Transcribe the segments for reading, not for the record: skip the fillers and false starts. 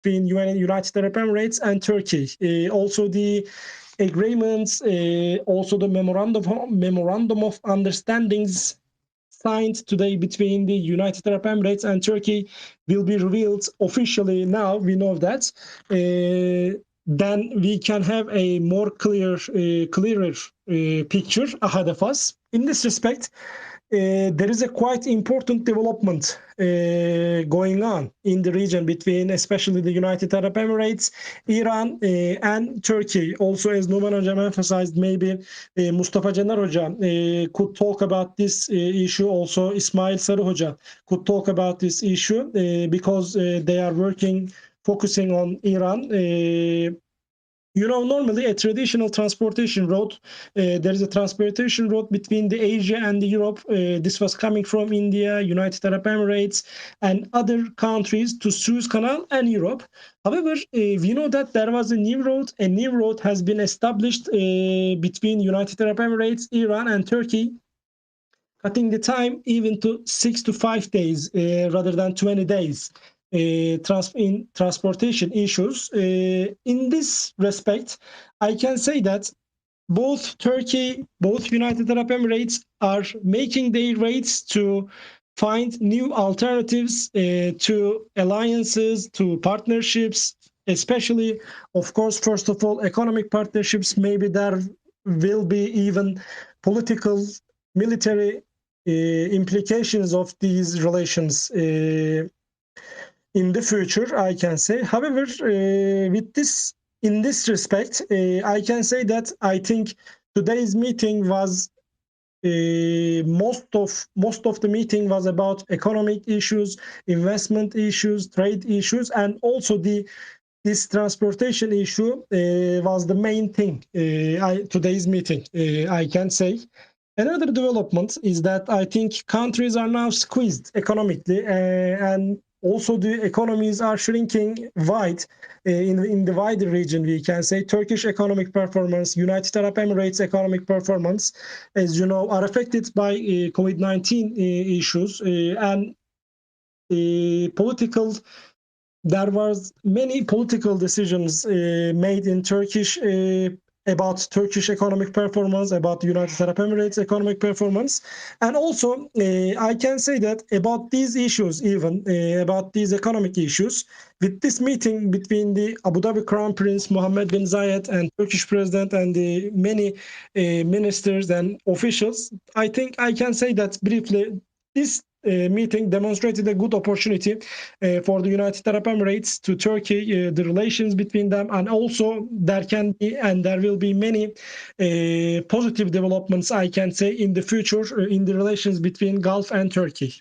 between United Arab Emirates and Turkey. Also the agreements, also the memorandum of understandings signed today between the United Arab Emirates and Turkey will be revealed officially now. We know that. Then we can have a more clearer picture ahead of us. In this respect, there is a quite important development going on in the region between especially the United Arab Emirates, Iran, and Turkey. Also, as Numan Hocam emphasized, maybe Mustafa Cener Hoca could talk about this issue. Also, Ismail Sarı Hoca could talk about this issue because they are focusing on Iran. Normally a traditional transportation route, there is a transportation route between the Asia and the Europe. This was coming from India, United Arab Emirates, and other countries to Suez Canal and Europe. However, we know that there was a new route. A new route has been established between United Arab Emirates, Iran, and Turkey, cutting the time even to 6 to 5 days rather than 20 days. In transportation issues. In this respect, I can say that both Turkey, both United Arab Emirates are making their rates to find new alternatives to alliances, to partnerships, especially, of course, first of all, economic partnerships. Maybe there will be even political, military implications of these relations in the future, I can say. However, in this respect, I can say that I think today's meeting was most of the meeting was about economic issues, investment issues, trade issues, and also this transportation issue was the main thing. Today's meeting, I can say. Another development is that I think countries are now squeezed economically, and also the economies are shrinking wide in the wider region. We can say Turkish economic performance, United Arab Emirates economic performance, as you know, are affected by COVID-19 issues and political. There was many political decisions made in about Turkish economic performance, about United Arab Emirates economic performance. And also, I can say that about these issues, even about these economic issues, with this meeting between the Abu Dhabi Crown Prince Muhammed bin Zayed and Turkish President and the many ministers and officials, I think I can say that briefly, this meeting demonstrated a good opportunity for the United Arab Emirates to Turkey, the relations between them, and also there can be and there will be many positive developments, I can say, in the future in the relations between Gulf and Turkey.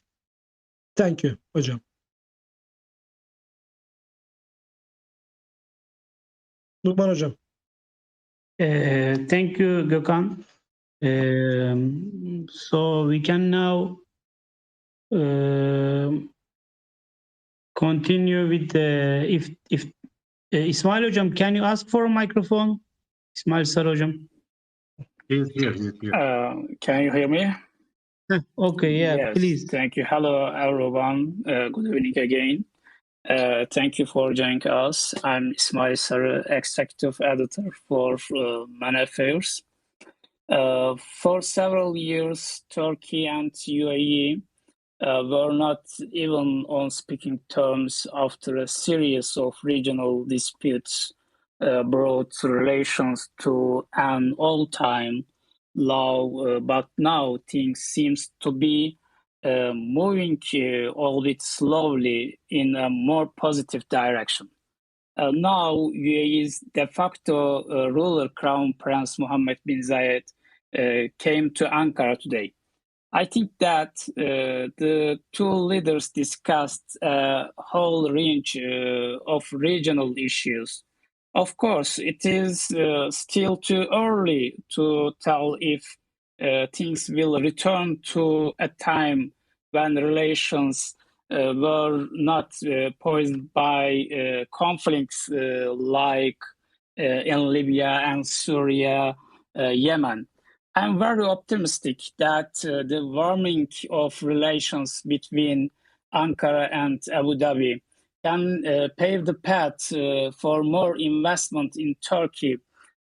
Thank you, Hocam. Numan Hocam. Thank you, Gökhan. So we can now continue with if İsmail Hocam, can you ask for a microphone? İsmail Sarı Hocam. Yes. Can you hear me? Okay, yeah, yes, please. Thank you. Hello, everyone. Good evening again. Thank you for joining us. I'm İsmail Sarı, Executive Editor for Many Affairs. For several years, Turkey and UAE were not even on speaking terms after a series of regional disputes brought relations to an all-time low. But now things seems to be moving, albeit slowly, in a more positive direction. Now, UAE's de facto ruler, Crown Prince Muhammed bin Zayed, came to Ankara today. I think that the two leaders discussed a whole range of regional issues. Of course, it is still too early to tell if things will return to a time when relations were not poisoned by conflicts like in Libya and Syria, Yemen. I'm very optimistic that the warming of relations between Ankara and Abu Dhabi can pave the path for more investment in Turkey.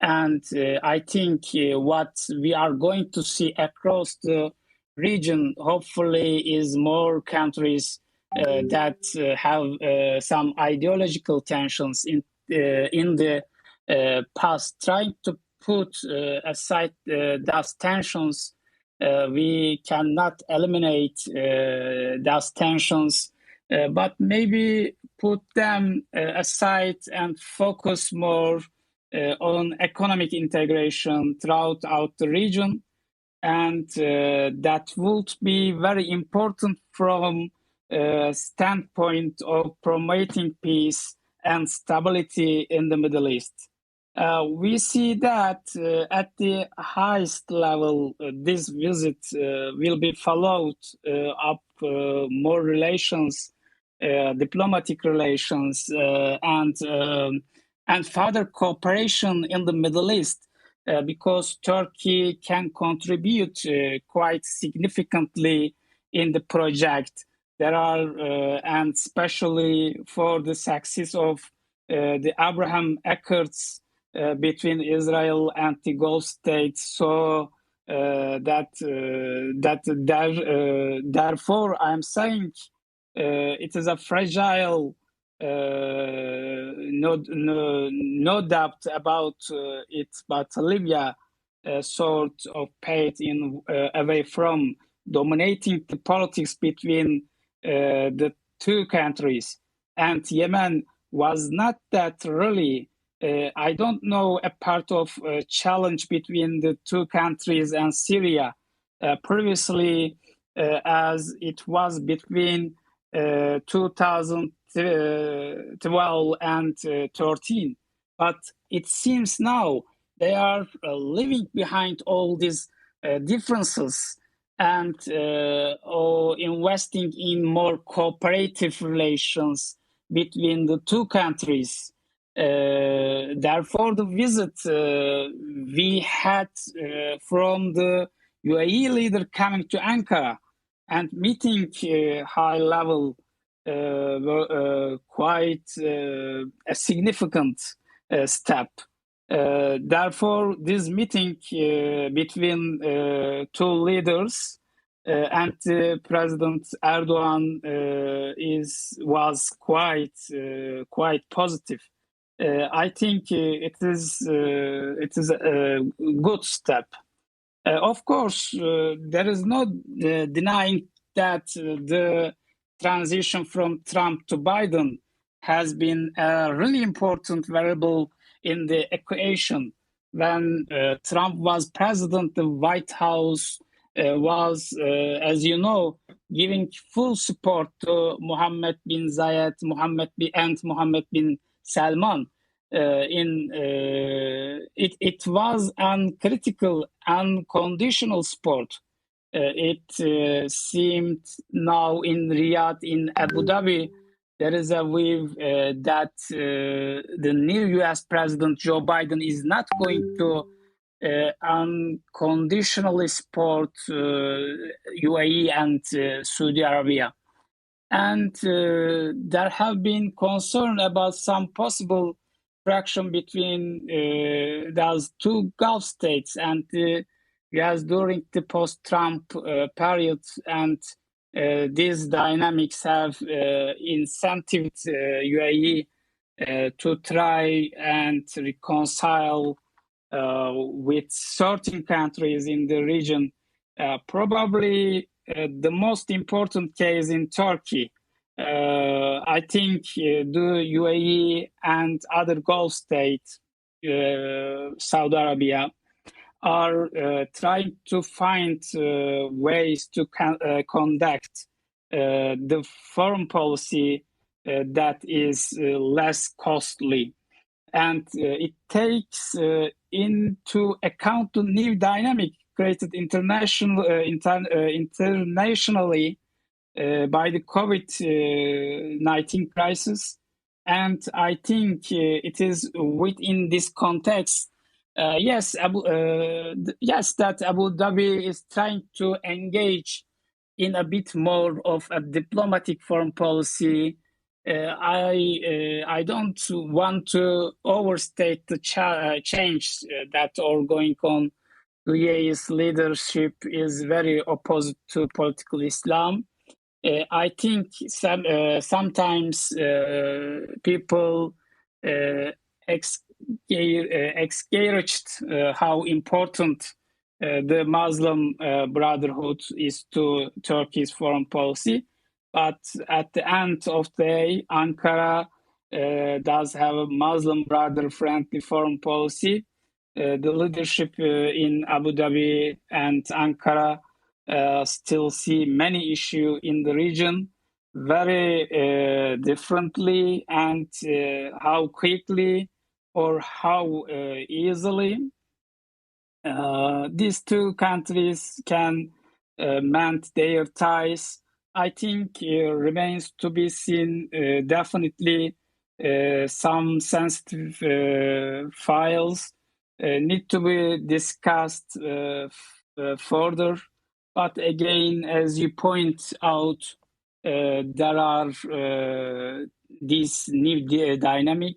And I think what we are going to see across the region, hopefully, is more countries that have some ideological tensions in the past, trying to put aside those tensions. We cannot eliminate those tensions, but maybe put them aside and focus more on economic integration throughout the region. And that would be very important from standpoint of promoting peace and stability in the Middle East. We see that at the highest level, this visit will be followed up more relations, diplomatic relations, and further cooperation in the Middle East, because Turkey can contribute quite significantly in the project. There are, and especially for the success of the Abraham Accords between Israel and the Gulf states. So therefore, I'm saying it is a fragile. No doubt about it, but Libya sort of paid in away from dominating the politics between the two countries, and Yemen was not that really. I don't know a part of a challenge between the two countries and Syria previously, as it was between 2012 and 13. But it seems now they are leaving behind all these differences and investing in more cooperative relations between the two countries. Therefore, the visit we had from the UAE leader coming to Ankara and meeting high level quite a significant step. Therefore, this meeting between two leaders and President Erdogan was quite positive. I think it is a good step. Of course, there is no denying that the transition from Trump to Biden has been a really important variable in the equation. When Trump was president, the White House was, as you know, giving full support to Muhammed bin Zayed, Mohammed bin Salman. It was uncritical, unconditional support. It seemed now in Riyadh, in Abu Dhabi, there is a view that the new U.S. President Joe Biden is not going to unconditionally support UAE and Saudi Arabia. And there have been concern about some possible friction between those two Gulf states and yes, during the post-Trump period, and these dynamics have incentivized UAE to try and reconcile with certain countries in the region. Probably the most important case in Turkey. I think the UAE and other Gulf states, Saudi Arabia, are trying to find ways to conduct the foreign policy that is less costly. And it takes into account the new dynamic created internationally by the COVID-19 crisis. And I think it is within this context, that Abu Dhabi is trying to engage in a bit more of a diplomatic foreign policy I don't want to overstate the change that are going on. UAE's leadership is very opposite to political Islam. I think sometimes people exaggerate how important the Muslim Brotherhood is to Turkey's foreign policy. But at the end of the day, Ankara does have a Muslim brother-friendly foreign policy. The leadership in Abu Dhabi and Ankara still see many issues in the region very differently, and how quickly or how easily these two countries can mend their ties, I think remains to be seen. Definitely some sensitive files need to be discussed further. But again, as you point out, there are this new dynamic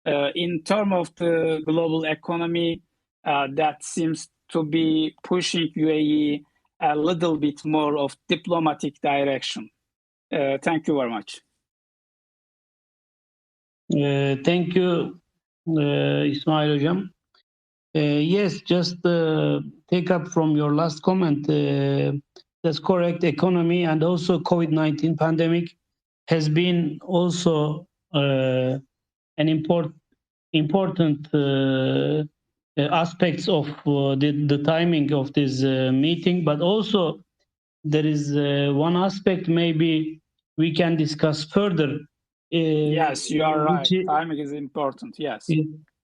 in terms of the global economy that seems to be pushing UAE a little bit more of diplomatic direction. Thank you very much. Thank you, İsmail Hocam. Yes, just take up from your last comment. That's correct. Economy and also COVID-19 pandemic has been also an important aspects of the timing of this meeting. But also there is one aspect maybe we can discuss further. Yes, you are right. Timing is important. Yes.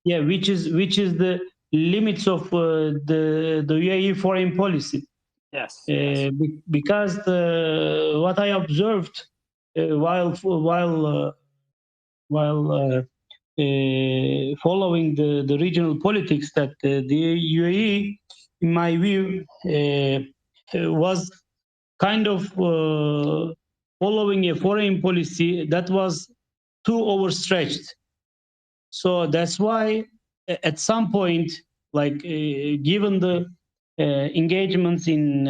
Yeah, which is the limits of the UAE foreign policy. Yes. Because what I observed while following the regional politics, that the UAE, in my view, was kind of following a foreign policy that was too overstretched. So that's why at some point, like given the engagements in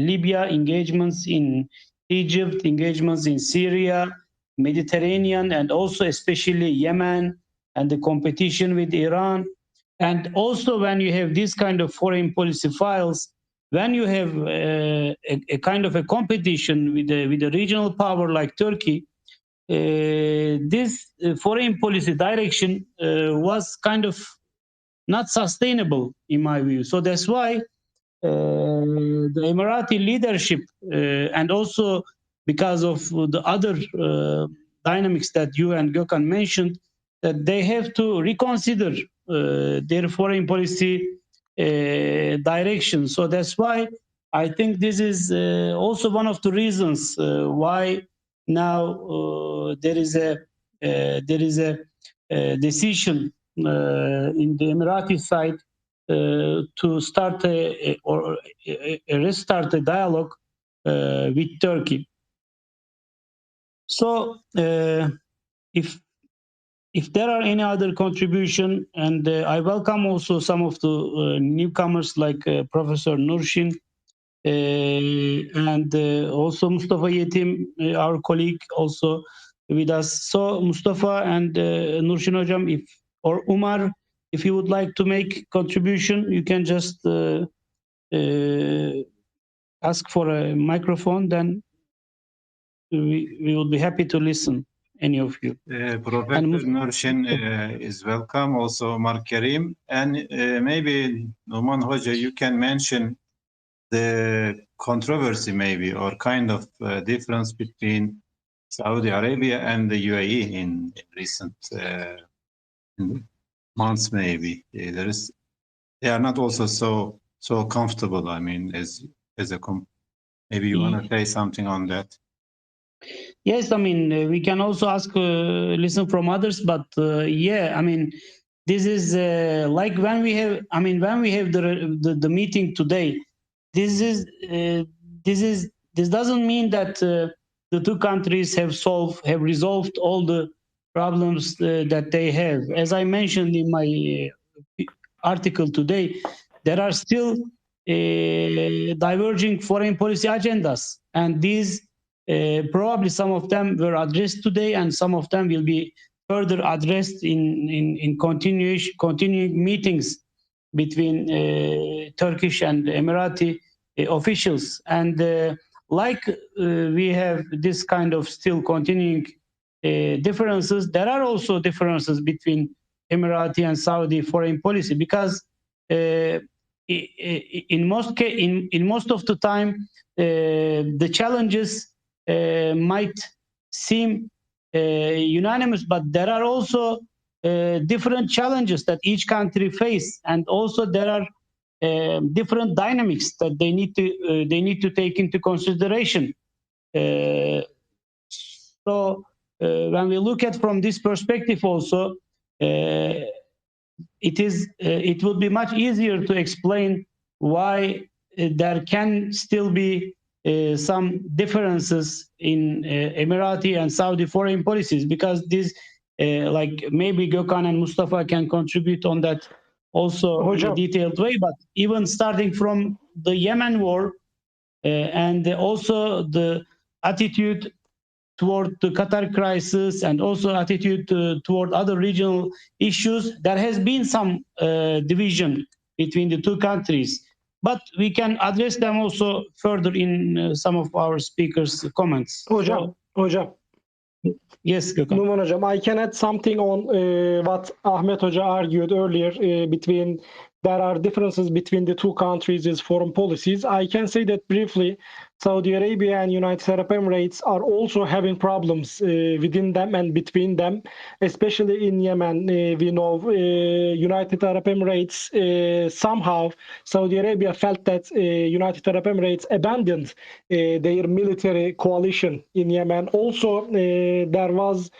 Libya, engagements in Egypt, engagements in Syria, Mediterranean, and also especially Yemen, and the competition with Iran. And also when you have this kind of foreign policy files, when you have a kind of a competition with a regional power like Turkey, this foreign policy direction was kind of not sustainable in my view. So that's why the Emirati leadership and also because of the other dynamics that you and Gökhan mentioned, that they have to reconsider their foreign policy direction. So that's why I think this is also one of the reasons why now there is a decision in the Emirati side to start restart a dialogue with Turkey. So if there are any other contribution, and I welcome also some of the newcomers like Professor Nurshin and also Mustafa Yetim, our colleague, also with us. So Mustafa and Nurshin Hocam, or Umar, if you would like to make contribution, you can just ask for a microphone, then we will be happy to listen, any of you. Professor Nurshin is welcome, also Mark Karim, and maybe Numan Hoca, you can mention the controversy maybe, or kind of difference between Saudi Arabia and the UAE in recent months. Maybe they are not also so comfortable. I mean, as a maybe you want to say something on that. Yes, I mean we can also ask listen from others, but yeah, I mean this is like when we have the meeting today. This doesn't mean that the two countries have resolved all the problems that they have. As I mentioned in my article today, there are still diverging foreign policy agendas, and these probably some of them were addressed today, and some of them will be further addressed in continuing meetings between Turkish and Emirati officials. And like we have this kind of still continuing differences, there are also differences between Emirati and Saudi foreign policy, because in most of the time the challenges might seem unanimous, but there are also different challenges that each country face, and also there are different dynamics that they need to take into consideration. So when we look at from this perspective, also it would be much easier to explain why there can still be some differences in Emirati and Saudi foreign policies, because these like maybe Gökhan and Mustafa can contribute on that also in a detailed way. But even starting from the Yemen war and also the attitude toward the Qatar crisis, and also attitude toward other regional issues, there has been some division between the two countries. But we can address them also further in some of our speakers' comments. Hocam. Yes, Gökhan. Numan Hocam, I can add something on what Ahmet Hoca argued earlier between there are differences between the two countries' foreign policies. I can say that briefly, Saudi Arabia and United Arab Emirates are also having problems within them and between them, especially in Yemen. We know United Arab Emirates, somehow Saudi Arabia felt that United Arab Emirates abandoned their military coalition in Yemen. Also, there was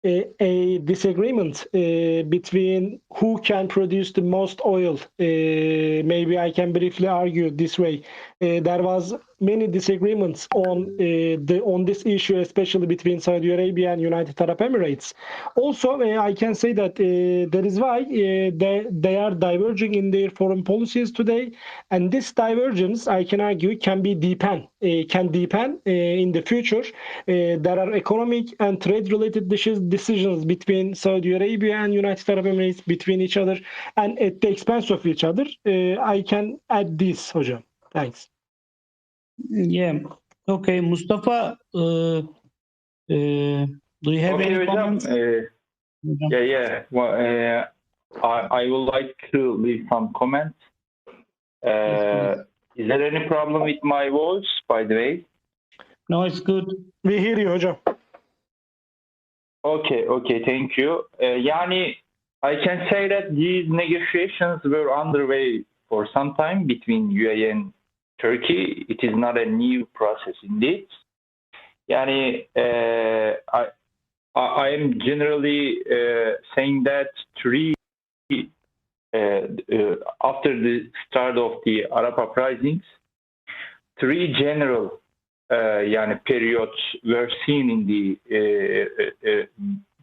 a disagreement between who can produce the most oil. Maybe I can briefly argue this way. There was many disagreements on this issue, especially between Saudi Arabia and United Arab Emirates. Also, I can say that that is why they are diverging in their foreign policies today, and this divergence, I can argue, can deepen in the future. There are economic and trade-related decisions between Saudi Arabia and United Arab Emirates between each other, and at the expense of each other. I can add this, Hocam. Thanks. Yeah. Okay, Mustafa, do you have any comments? Yeah. Well, I would like to leave some comments. Is there any problem with my voice, by the way? No, it's good. We hear you, Hocam. Okay, thank you. Yani, I can say that these negotiations were underway for some time between UAE and Turkey. It is not a new process indeed. Yani, I am generally saying that after the start of the Arab uprisings, three general periods were seen in the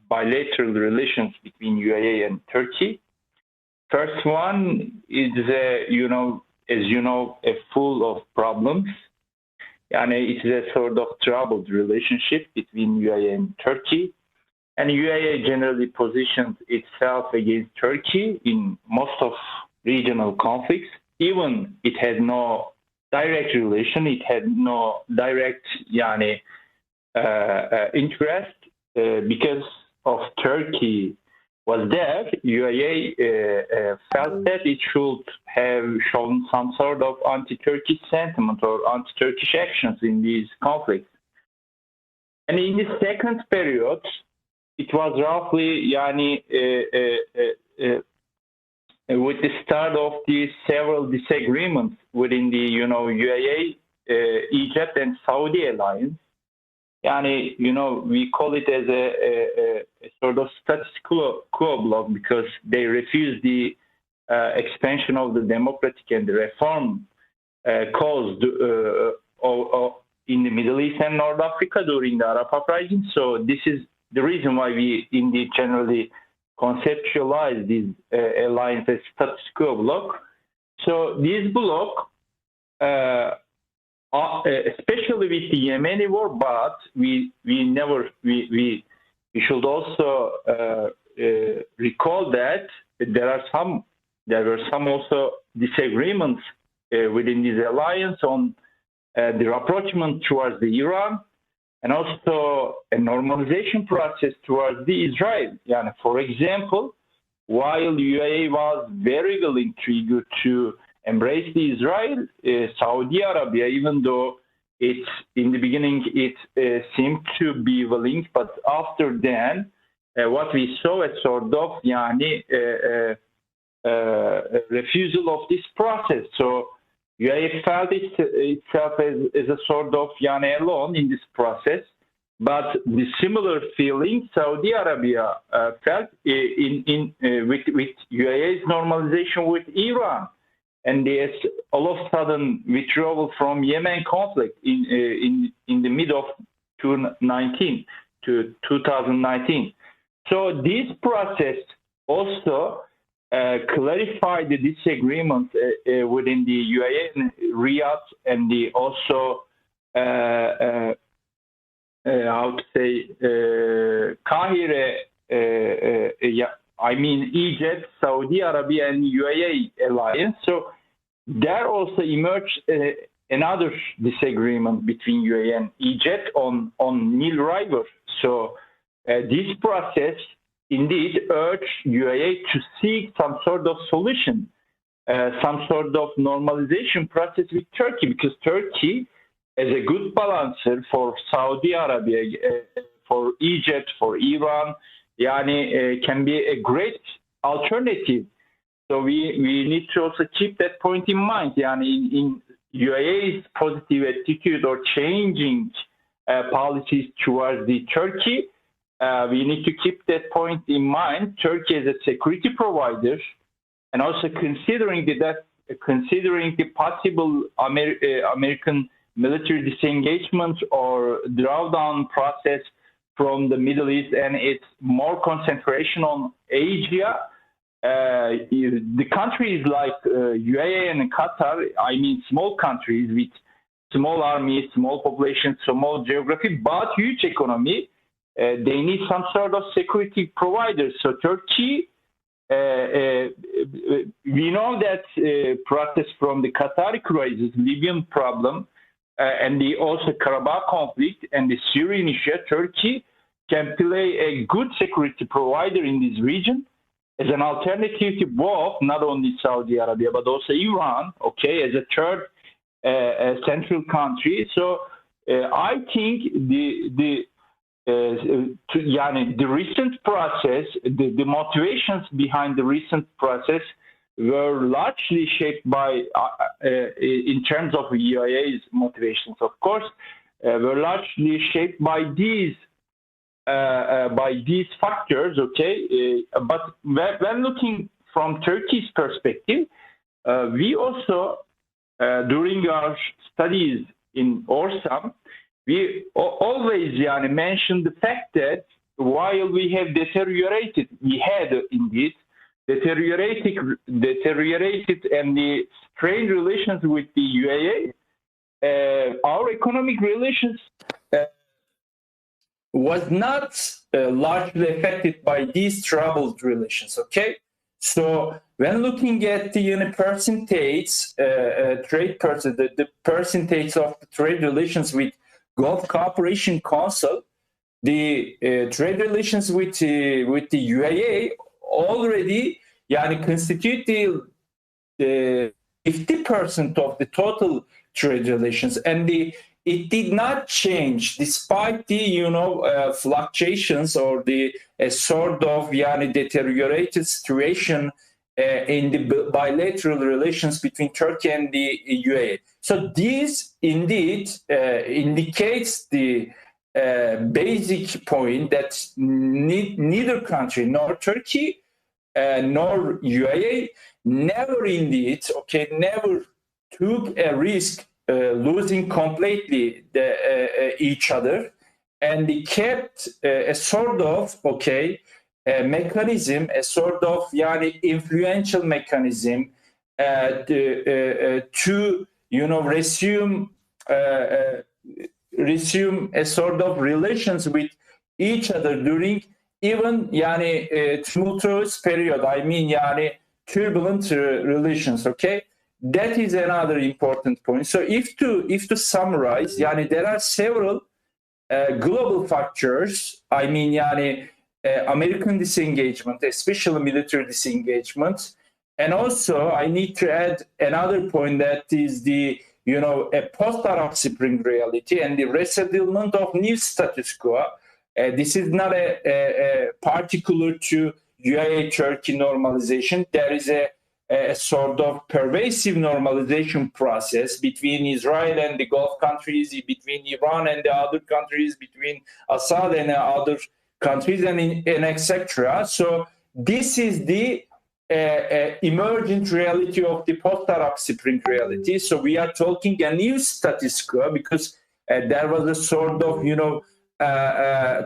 bilateral relations between UAE and Turkey. First one is, full of problems. It is a sort of troubled relationship between UAE and Turkey. And UAE generally positioned itself against Turkey in most of regional conflicts. Even it had no direct relation, it had no direct interest because of Turkey was there. UAE felt that it should have shown some sort of anti-Turkish sentiment or anti-Turkish actions in these conflicts. And in the second period, it was roughly with the start of the several disagreements within the UAE, Egypt and Saudi alliance. We call it as a sort of status quo bloc because they refused the expansion of the democratic and the reform caused in the Middle East and North Africa during the Arab uprising. So this is the reason why we indeed generally conceptualize this alliance as status quo bloc. So this bloc, especially with the Yemeni war, but we should also recall that there were some also disagreements within this alliance on the rapprochement towards the Iran, and also a normalization process towards the Israel. Yani, for example, while UAE was very willing to embrace the Israel, Saudi Arabia, even though in the beginning it seemed to be willing, but after then, what we saw a sort of refusal of this process. So UAE felt itself as a sort of alone in this process, but the similar feeling Saudi Arabia felt with UAE's normalization with Iran, and the all of a sudden withdrawal from Yemen conflict in the mid of 2019. So this process also clarify the disagreements within the UAE and Riyadh, and the also how to say Kahire, I mean Egypt, Saudi Arabia, and UAE alliance. So there also emerged another disagreement between UAE and Egypt on Nile River. So this process indeed urged UAE to seek some sort of solution, some sort of normalization process with Turkey, because Turkey is a good balancer for Saudi Arabia, for Egypt, for Iran, can be a great alternative. So we need to also keep that point in mind. In UAE's positive attitude or changing policies towards the Turkey, we need to keep that point in mind. Turkey as a security provider, and also considering the possible American military disengagement or drawdown process from the Middle East, and its more concentration on Asia. The countries like UAE and Qatar, I mean small countries with small armies, small population, small geography, but huge economy, they need some sort of security providers. So Turkey, we know that process from the Qatari crisis, Libyan problem, and the also Karabakh conflict and the Syrian issue, Turkey can play a good security provider in this region as an alternative to both, not only Saudi Arabia, but also Iran, as a third central country. So I think the recent process, the motivations behind the recent process were largely shaped by, in terms of UAE's motivations, of course, were largely shaped by these factors. But when looking from Turkey's perspective, we also during our studies in Orsam, we always mentioned the fact that while we had indeed deteriorated and the strained relations with the UAE, our economic relations was not largely affected by these troubled relations. So when looking at the percentage, the percentage of the trade relations with Gulf Cooperation Council, the trade relations with the UAE already constitute the 50% of the total trade relations, and it did not change despite the fluctuations or the sort of deteriorated situation in the bilateral relations between Turkey and the UAE. So this indeed indicates the basic point that neither country, nor Turkey nor UAE, never took a risk losing completely each other, and they kept a sort of mechanism, a sort of influential mechanism to resume a sort of relations with each other during even tumultuous period. I mean turbulent relations. Okay, that is another important point. So if to summarize, there are several global factors. I mean American disengagement, especially military disengagement. And also, I need to add another point, that is the a post-Arab Spring reality and the resettlement of new status quo. This is not a particular to UAE-Turkey normalization. There is a sort of pervasive normalization process between Israel and the Gulf countries, between Iran and the other countries, between Assad and other countries, and etc. So this is the emergent reality of the post-Arab Spring reality. So we are talking a new status quo, because there was a sort of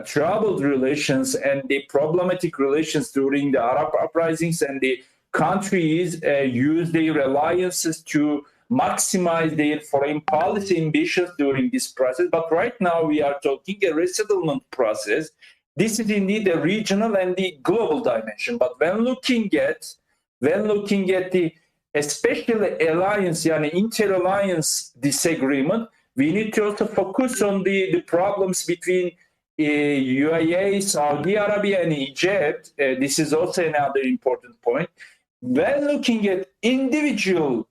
troubled relations and the problematic relations during the Arab uprisings, and the countries used their alliances to maximize their foreign policy ambitions during this process. But right now we are talking a resettlement process. This is indeed a regional and the global dimension. But when looking at the especially alliance, inter-alliance disagreement, we need to also focus on the problems between UAE, Saudi Arabia, and Egypt. This is also another important point. When looking at individual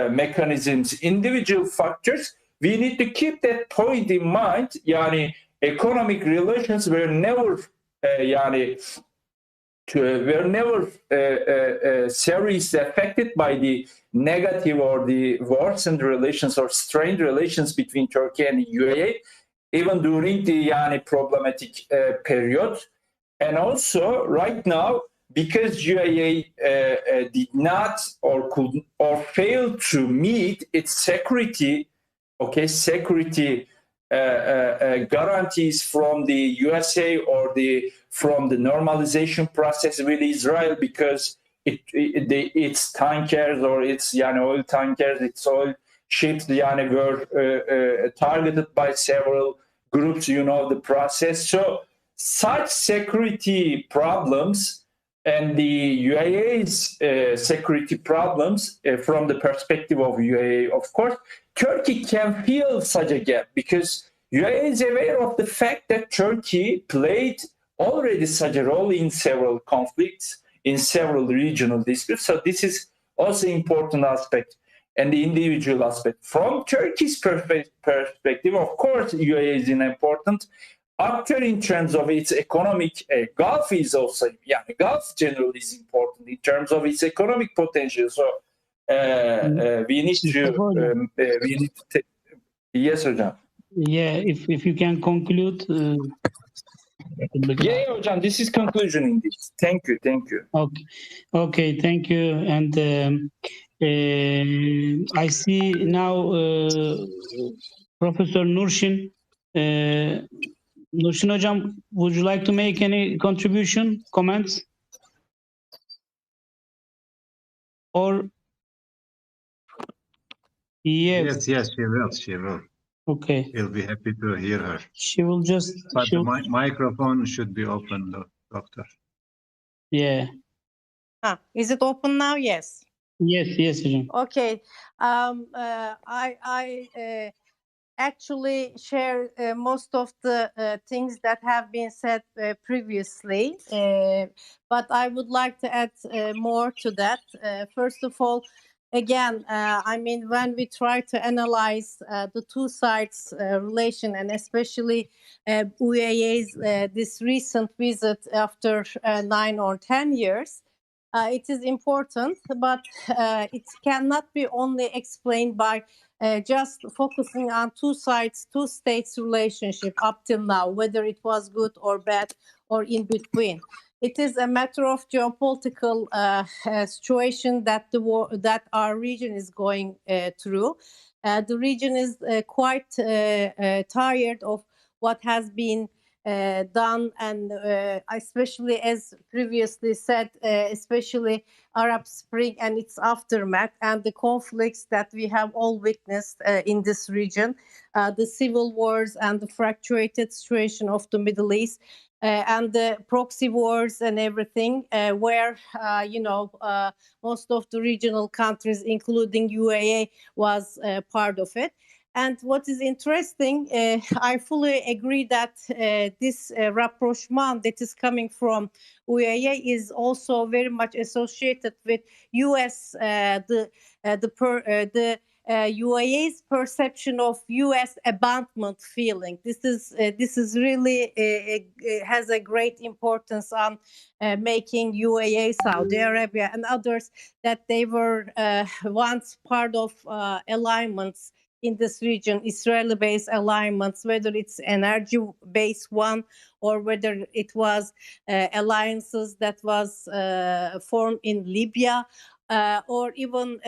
mechanisms, individual factors, we need to keep that point in mind. Economic relations were never seriously affected by the negative or the worsened relations or strained relations between Turkey and UAE, even during the problematic period. And also right now, because UAE did not or could or failed to meet its security guarantees from the USA or from the normalization process with Israel, because its tankers or its oil tankers, its oil ships were targeted by several groups. The process. So such security problems and the UAE's security problems from the perspective of UAE, of course, Turkey can feel such a gap, because UAE is aware of the fact that Turkey played already such a role in several conflicts, in several regional disputes. So this is also important aspect, and the individual aspect. From Turkey's perspective, of course, UAE is an important actor in terms of its economic. Gulf is also, Gulf generally is important in terms of its economic potential. So we need to take. Yes, Hocam. Yeah, if you can conclude. Hocam, this is conclusion indeed. Thank you. Okay, thank you. And I see now Professor Nurshin. Nurshin Hocam, would you like to make any contribution, comments? Or Yes, she will. Okay. We'll be happy to hear her. She will just. But the microphone should be open, Doctor. Yeah. Is it open now? Yes. Yes, Hocam. Okay. I actually share most of the things that have been said previously, but I would like to add more to that. First of all, again, I mean, when we try to analyze the two sides' relation, and especially UAE's this recent visit after 9 or 10 years, it is important, but it cannot be only explained by just focusing on two sides, two states' relationship up till now, whether it was good or bad or in between. It is a matter of geopolitical situation that our region is going through. The region is quite tired of what has been done, and especially, as previously said, especially Arab Spring and its aftermath and the conflicts that we have all witnessed in this region, the civil wars and the fractured situation of the Middle East, and the proxy wars and everything, where most of the regional countries, including UAE, was part of it. And what is interesting, I fully agree that this rapprochement that is coming from UAE is also very much associated with US, the UAE's perception of US abandonment feeling. This is really has a great importance on making UAE, Saudi Arabia, and others that they were once part of alignments in this region, Israeli-based alignments, whether it's energy-based one or whether it was alliances that was formed in Libya, or even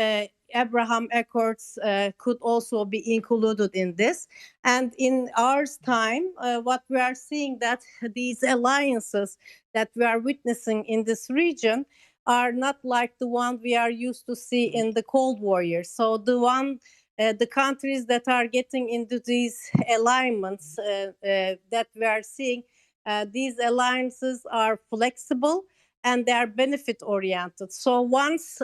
Abraham Accords could also be included in this. And in our time, what we are seeing that these alliances that we are witnessing in this region are not like the one we are used to see in the Cold War years. So the countries that are getting into these alignments that we are seeing, these alliances are flexible and they are benefit oriented. So once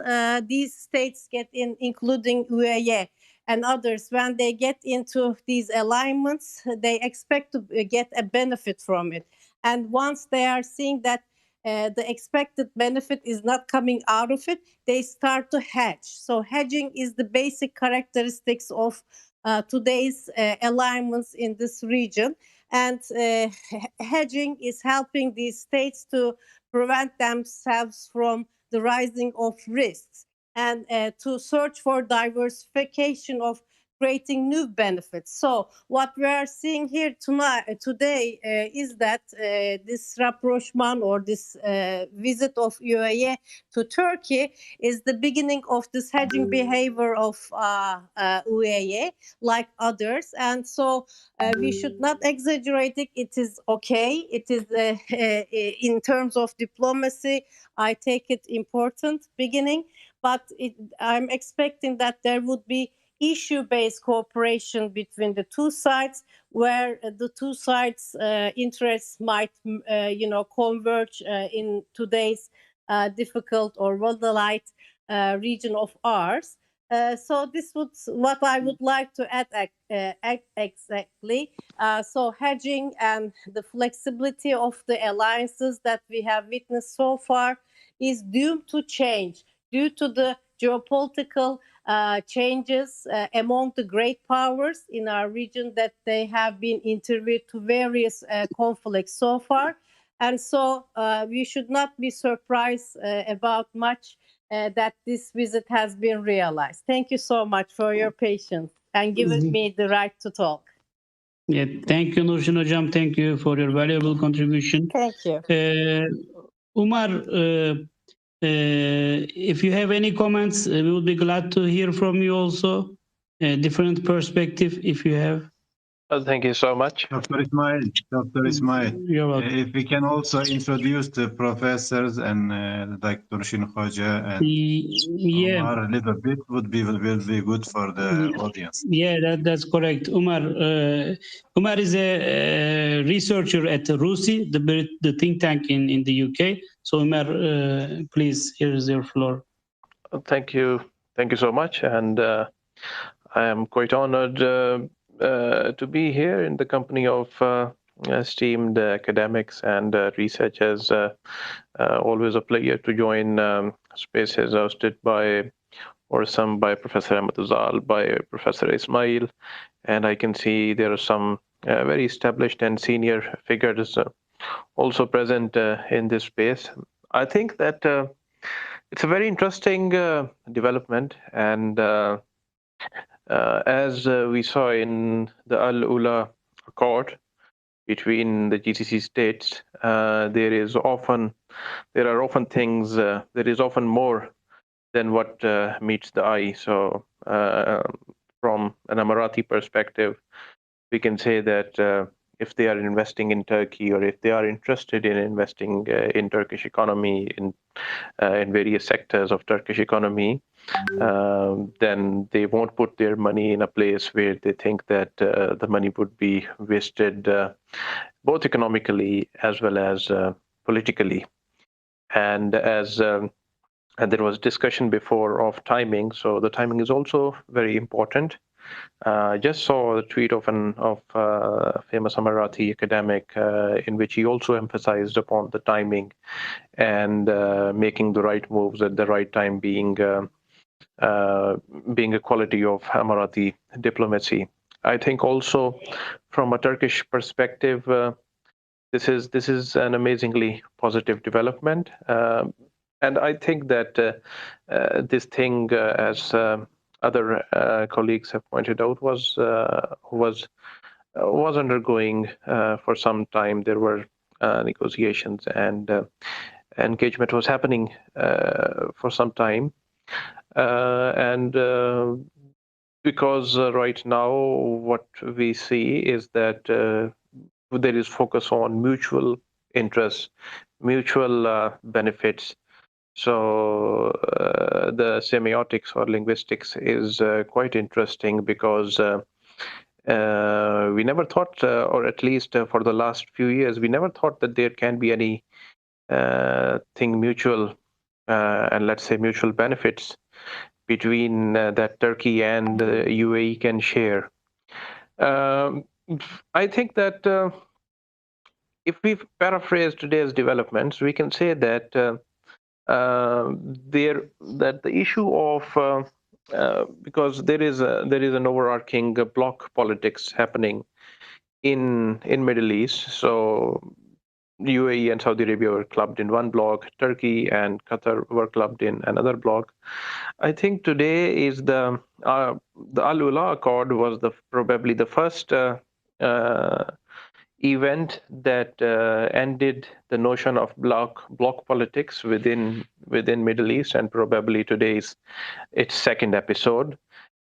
these states get in, including UAE and others, when they get into these alignments, they expect to get a benefit from it. And once they are seeing that the expected benefit is not coming out of it, they start to hedge. So hedging is the basic characteristics of today's alignments in this region. And hedging is helping these states to prevent themselves from the rising of risks and to search for diversification of creating new benefits. So what we are seeing here today is that this rapprochement or this visit of UAE to Turkey is the beginning of this hedging behavior of UAE, like others. And so we should not exaggerate it. It is okay. It is in terms of diplomacy, I take it important beginning, but I'm expecting that there would be issue-based cooperation between the two sides, where the two sides' interests might, converge in today's difficult or volatile region of ours. So this would what I would like to add exactly. So hedging and the flexibility of the alliances that we have witnessed so far is doomed to change due to the geopolitical changes among the great powers in our region, that they have been interviewed to various conflicts so far. And so we should not be surprised about much that this visit has been realized. Thank you so much for your patience and giving me the right to talk. Yeah, thank you, Nurşin Hocam. Thank you for your valuable contribution. Thank you. Umar, if you have any comments, we would be glad to hear from you also. Different perspective, if you have. Thank you so much. Dr. Ismail, You're welcome. if we can also introduce the professors and like Nurşin Hoca and Umar a little bit will be good for the audience. Yeah, that's correct. Umar is a researcher at RUSI, the think tank in the UK. So Umar, please, here is your floor. Thank you so much, and I am quite honored to be here in the company of esteemed academics and researchers. Always a pleasure to join spaces hosted by Professor Ahmed Zal, by Professor Ismail, and I can see there are some very established and senior figures also present in this space. I think that it's a very interesting development, and as we saw in the Al-Ula Accord between the GCC states, there is often more than what meets the eye. So from an Emirati perspective, we can say that if they are investing in Turkey, or if they are interested in investing in Turkish economy, in various sectors of Turkish economy, then they won't put their money in a place where they think that the money would be wasted, both economically as well as politically. And as and there was discussion before of timing, so the timing is also very important. I just saw the tweet of a famous Emirati academic in which he also emphasized upon the timing and making the right moves at the right time, being a quality of Emirati diplomacy. I think also from a Turkish perspective, this is an amazingly positive development, and I think that this thing, as other colleagues have pointed out, was undergoing for some time. There were negotiations and engagement was happening for some time, and because right now what we see is that there is focus on mutual interests, mutual benefits. So the semiotics or linguistics is quite interesting, because we never thought, or at least for the last few years, we never thought that there can be any thing mutual, and let's say mutual benefits between that Turkey and UAE can share. I think that if we paraphrase today's developments, we can say that that the issue of because there is an overarching bloc politics happening in Middle East. So UAE and Saudi Arabia were clubbed in one bloc, Turkey and Qatar were clubbed in another bloc. I think today is the Al-Ula Accord was probably the first event that ended the notion of bloc politics within Middle East, and probably today's its second episode.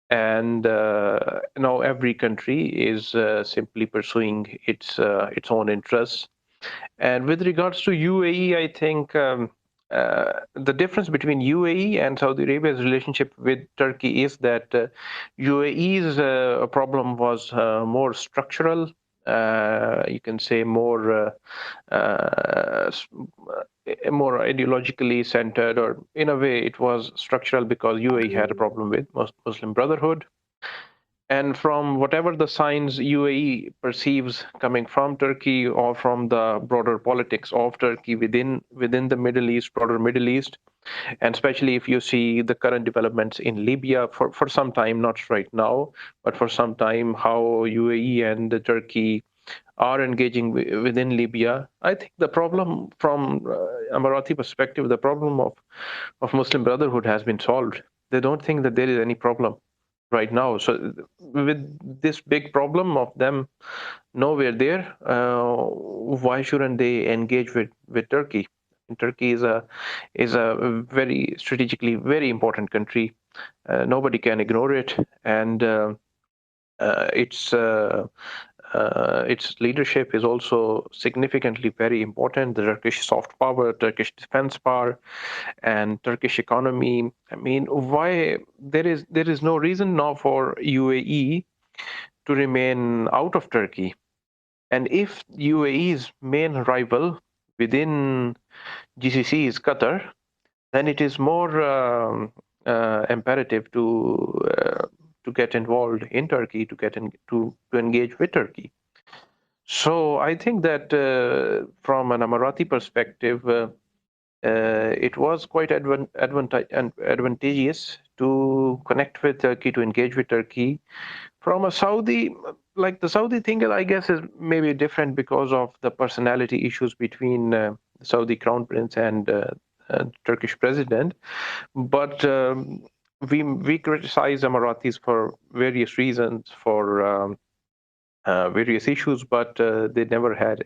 And now every country is simply pursuing its own interests. And with regards to UAE, I think the difference between UAE and Saudi Arabia's relationship with Turkey is that UAE's problem was more structural. You can say more ideologically centered, or in a way it was structural because UAE had a problem with Muslim Brotherhood. And from whatever the signs UAE perceives coming from Turkey, or from the broader politics of Turkey within the Middle East, broader Middle East, and especially if you see the current developments in Libya for some time, not right now, but for some time, how UAE and Turkey are engaging within Libya. I think the problem from Emirati perspective, the problem of Muslim Brotherhood has been solved. They don't think that there is any problem right now. So with this big problem of them nowhere there, why shouldn't they engage with Turkey? And Turkey is a very strategically very important country. Nobody can ignore it, and its leadership is also significantly very important. The Turkish soft power, Turkish defense power, and Turkish economy. I mean, why there is no reason now for UAE to remain out of Turkey. And if UAE's main rival within GCC is Qatar, then it is more imperative to get involved in Turkey, to engage with Turkey. So I think that from an Emirati perspective, it was quite advantageous to connect with Turkey, to engage with Turkey. From a Saudi, like the Saudi thing, I guess is maybe different because of the personality issues between the Saudi Crown Prince and Turkish president. But we criticize Emiratis for various reasons, for various issues, but they never had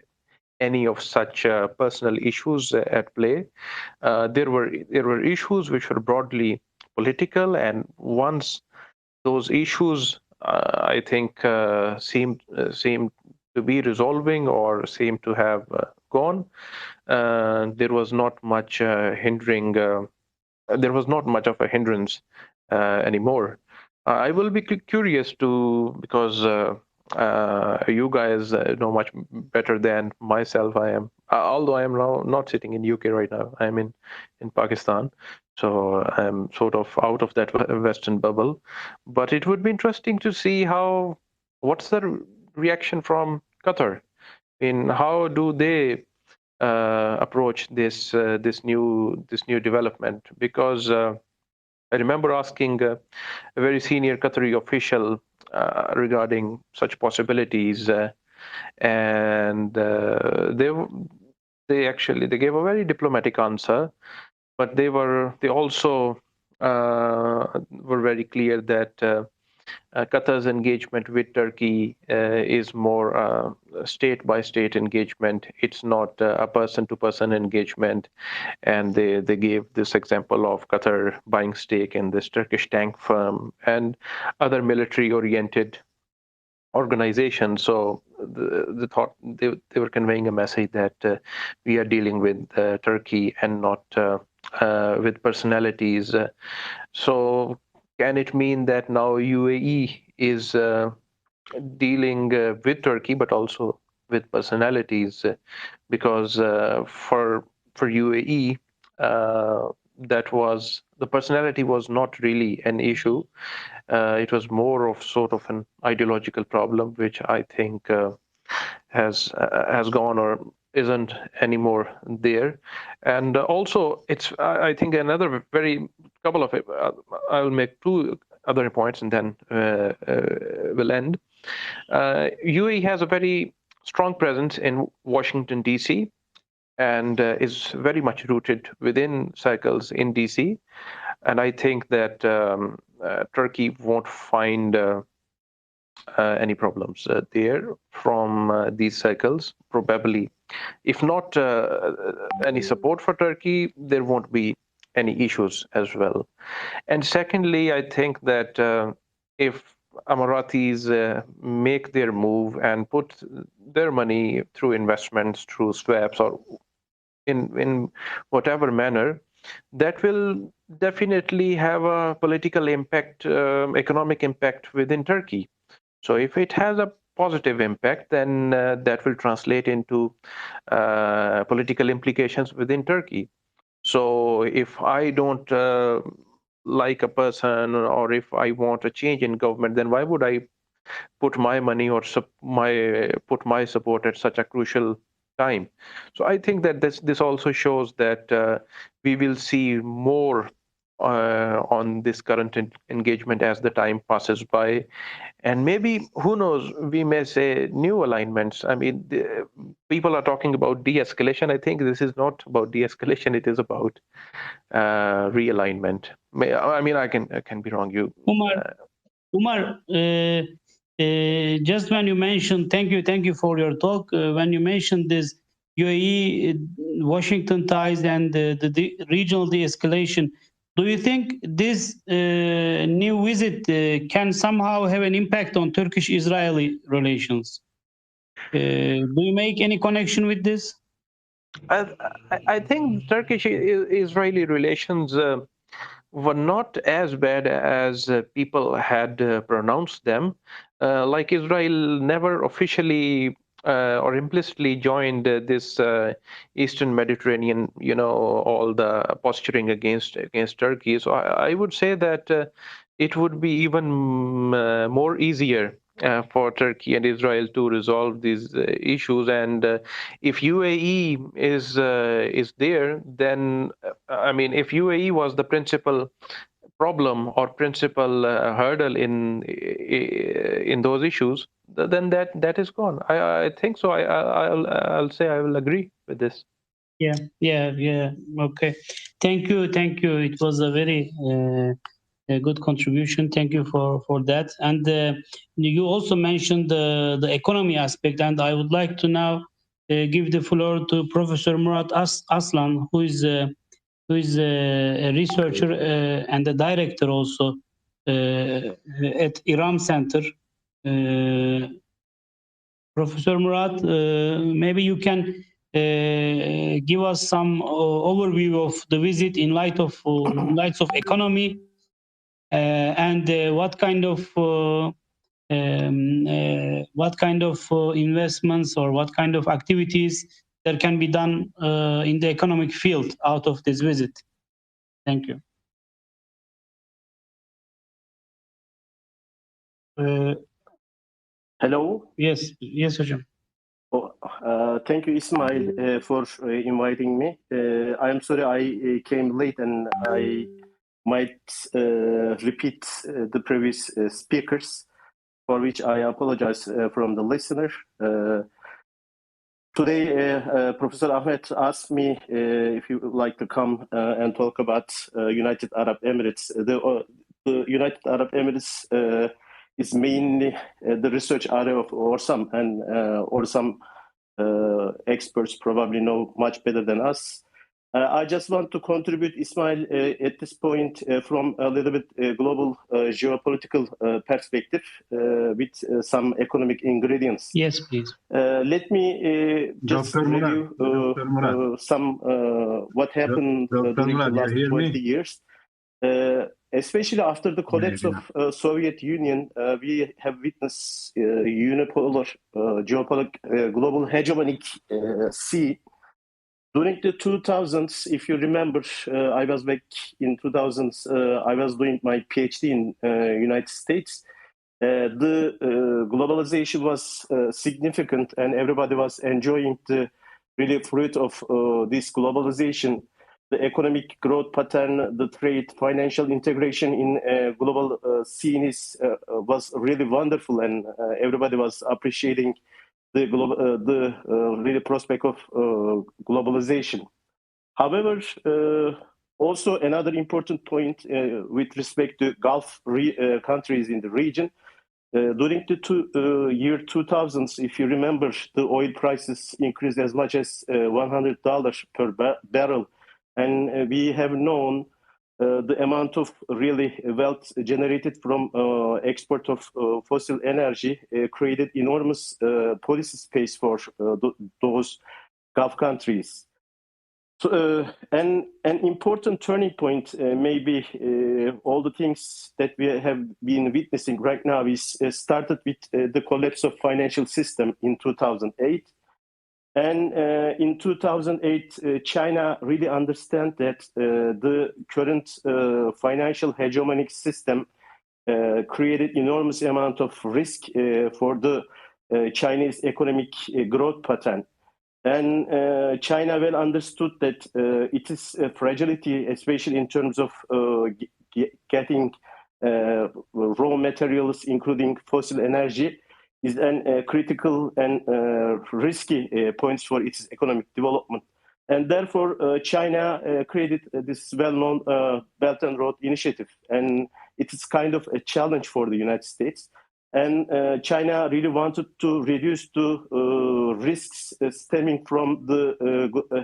any of such personal issues at play. There were issues which were broadly political, and once those issues I think seem to be resolving or seem to have gone. There was not much hindering. There was not much of a hindrance anymore. I will be curious to, because you guys know much better than myself. I am, although I am now not sitting in UK right now. I am in Pakistan, so I'm sort of out of that Western bubble. But it would be interesting to see what's the reaction from Qatar. In how do they approach this new development? Because I remember asking a very senior Qatari official regarding such possibilities, and they gave a very diplomatic answer, but they also were very clear that Qatar's engagement with Turkey is more state-by-state engagement. It's not a person-to-person engagement. And they gave this example of Qatar buying stake in this Turkish tank firm and other military-oriented organizations. So the thought they were conveying a message that we are dealing with Turkey and not with personalities. So can it mean that now UAE is dealing with Turkey, but also with personalities? Because for UAE, the personality was not really an issue. It was more of sort of an ideological problem, which I think has gone or isn't anymore there. And also, I think another very couple of I will make two other points and then we'll end. UAE has a very strong presence in Washington, D.C., and is very much rooted within circles in DC. And I think that Turkey won't find any problems there from these circles, probably. If not any support for Turkey, there won't be any issues as well. And secondly, I think that if Emiratis make their move and put their money through investments, through swaps, or in whatever manner, that will definitely have a political impact, economic impact within Turkey. So if it has a positive impact, then that will translate into political implications within Turkey. So if I don't like a person, or if I want a change in government, then why would I put my money or put my support at such a crucial time? So I think that this also shows that we will see more on this current engagement as the time passes by, and maybe, who knows, we may say new alignments. I mean, people are talking about de-escalation. I think this is not about de-escalation; it is about realignment. I mean, I can be wrong. Umar, just when you mentioned, thank you for your talk. When you mentioned this UAE Washington ties and the regional de-escalation, do you think this new visit can somehow have an impact on Turkish-Israeli relations? Do you make any connection with this? I think Turkish-Israeli relations were not as bad as people had pronounced them. Like Israel never officially or implicitly joined this Eastern Mediterranean, all the posturing against Turkey. So I would say that it would be even more easier for Turkey and Israel to resolve these issues. And if UAE is there, then I mean, if UAE was the principal problem or principal hurdle in those issues, then that is gone. I think so. I'll say I will agree with this. Yeah. Okay. Thank you. It was a very a good contribution. Thank you for that. And you also mentioned the economy aspect, and I would like to now give the floor to Professor Murat Aslan, who is a researcher and a director also at Iran Center. Professor Murat, maybe you can give us some overview of the visit in light of economy and what kind of investments or what kind of activities that can be done in the economic field out of this visit. Thank you. Hello. Yes, hocam. Thank you, Ismail, for inviting me. I'm sorry I came late and I might repeat the previous speakers, for which I apologize from the listener. Today, Professor Ahmed asked me if you would like to come and talk about United Arab Emirates. The United Arab Emirates is mainly the research area of Orsam, and Orsam experts probably know much better than us. I just want to contribute, Ismail, at this point from a little bit global geopolitical perspective with some economic ingredients. Yes, please. Let me just review some what happened during the last 20 years. Especially after the collapse of Soviet Union, we have witnessed unipolar geopolitical global hegemonic sea. During the 2000s, if you remember, I was back in 2000s. I was doing my PhD in United States. The globalization was significant, and everybody was enjoying the really fruit of this globalization. The economic growth pattern, the trade, financial integration in global scene was really wonderful, and everybody was appreciating the really prospect of globalization. However, also another important point with respect to Gulf countries in the region, during the year 2000s, if you remember, the oil prices increased as much as $100 per barrel. And we have known the amount of really wealth generated from export of fossil energy created enormous policy space for those Gulf countries. So, an important turning point maybe all the things that we have been witnessing right now is started with the collapse of financial system in 2008. And in 2008, China really understand that the current financial hegemonic system created enormous amount of risk for the Chinese economic growth pattern. And China well understood that it is a fragility, especially in terms of getting raw materials, including fossil energy, is a critical and risky points for its economic development. And therefore, China created this well-known Belt and Road Initiative. And it is kind of a challenge for the United States. And China really wanted to reduce the risks stemming from the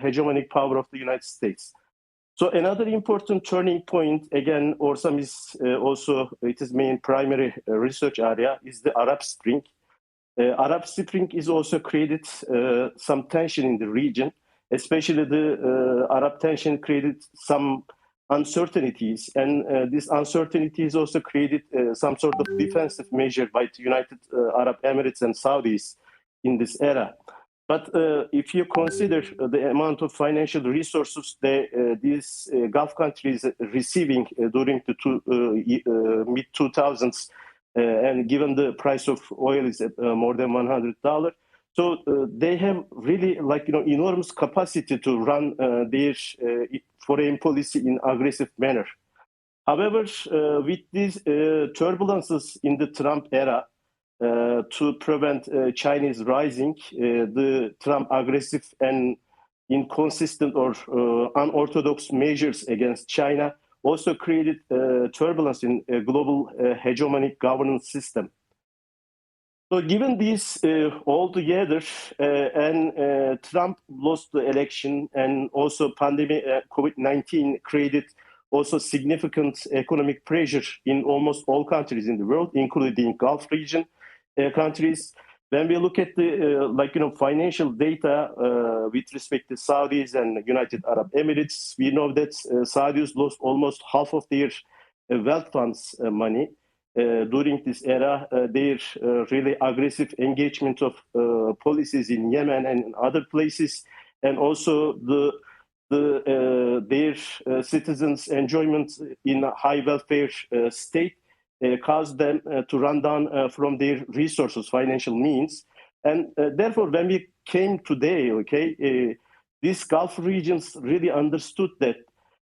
hegemonic power of the United States. So another important turning point, again, Orsam is also its main primary research area, is the Arab Spring. Arab Spring is also created some tension in the region, especially the Arab tension created some uncertainties, and this uncertainties also created some sort of defensive measure by the United Arab Emirates and Saudis in this era. But if you consider the amount of financial resources that these Gulf countries receiving during the mid-2000s, and given the price of oil is at more than $100, so they have really enormous capacity to run their foreign policy in aggressive manner. However, with these turbulences in the Trump era, to prevent Chinese rising, the Trump aggressive and inconsistent or unorthodox measures against China also created turbulence in a global hegemonic governance system. So given this all together, and Trump lost the election, and also pandemic COVID-19 created also significant economic pressure in almost all countries in the world, including Gulf region countries. When we look at the financial data with respect to Saudis and United Arab Emirates, we know that Saudis lost almost half of their wealth funds money during this era. Their really aggressive engagement of policies in Yemen and in other places, and also their citizens' enjoyment in a high welfare state caused them to run down from their resources, financial means. And therefore, when we came today, these Gulf regions really understood that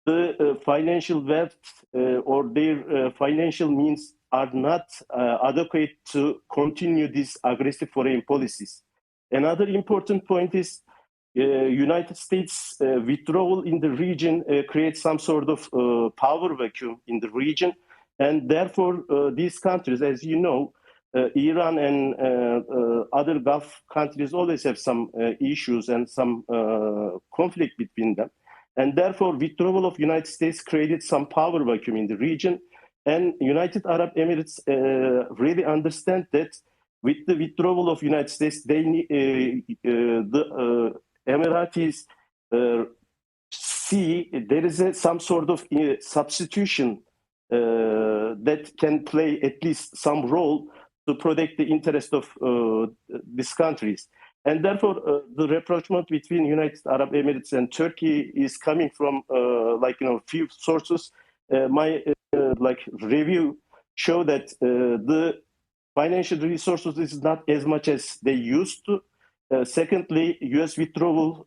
the financial wealth or their financial means are not adequate to continue these aggressive foreign policies. Another important point is United States withdrawal in the region creates some sort of power vacuum in the region. And therefore, these countries, as you know, Iran and other Gulf countries always have some issues and some conflict between them. And therefore, withdrawal of United States created some power vacuum in the region. And United Arab Emirates really understand that with the withdrawal of United States, they the Emiratis see there is some sort of substitution that can play at least some role to protect the interest of these countries. And therefore, the rapprochement between United Arab Emirates and Turkey is coming from few sources. My review show that the financial resources is not as much as they used to. Secondly, U.S. withdrawal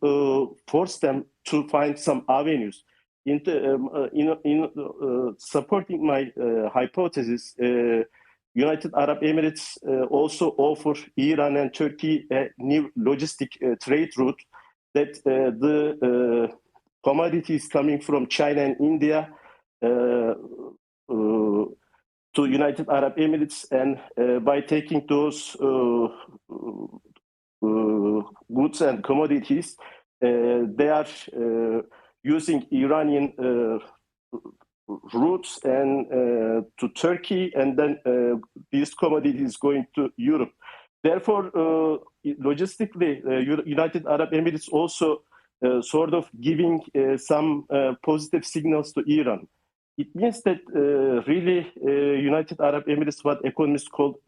forced them to find some avenues. In supporting my hypothesis, United Arab Emirates also offer Iran and Turkey a new logistic trade route that the commodities coming from China and India to United Arab Emirates, and by taking those goods and commodities, they are using Iranian routes and to Turkey, and then these commodities going to Europe. Therefore, logistically, United Arab Emirates also sort of giving some positive signals to Iran. It means that really United Arab Emirates, what economists call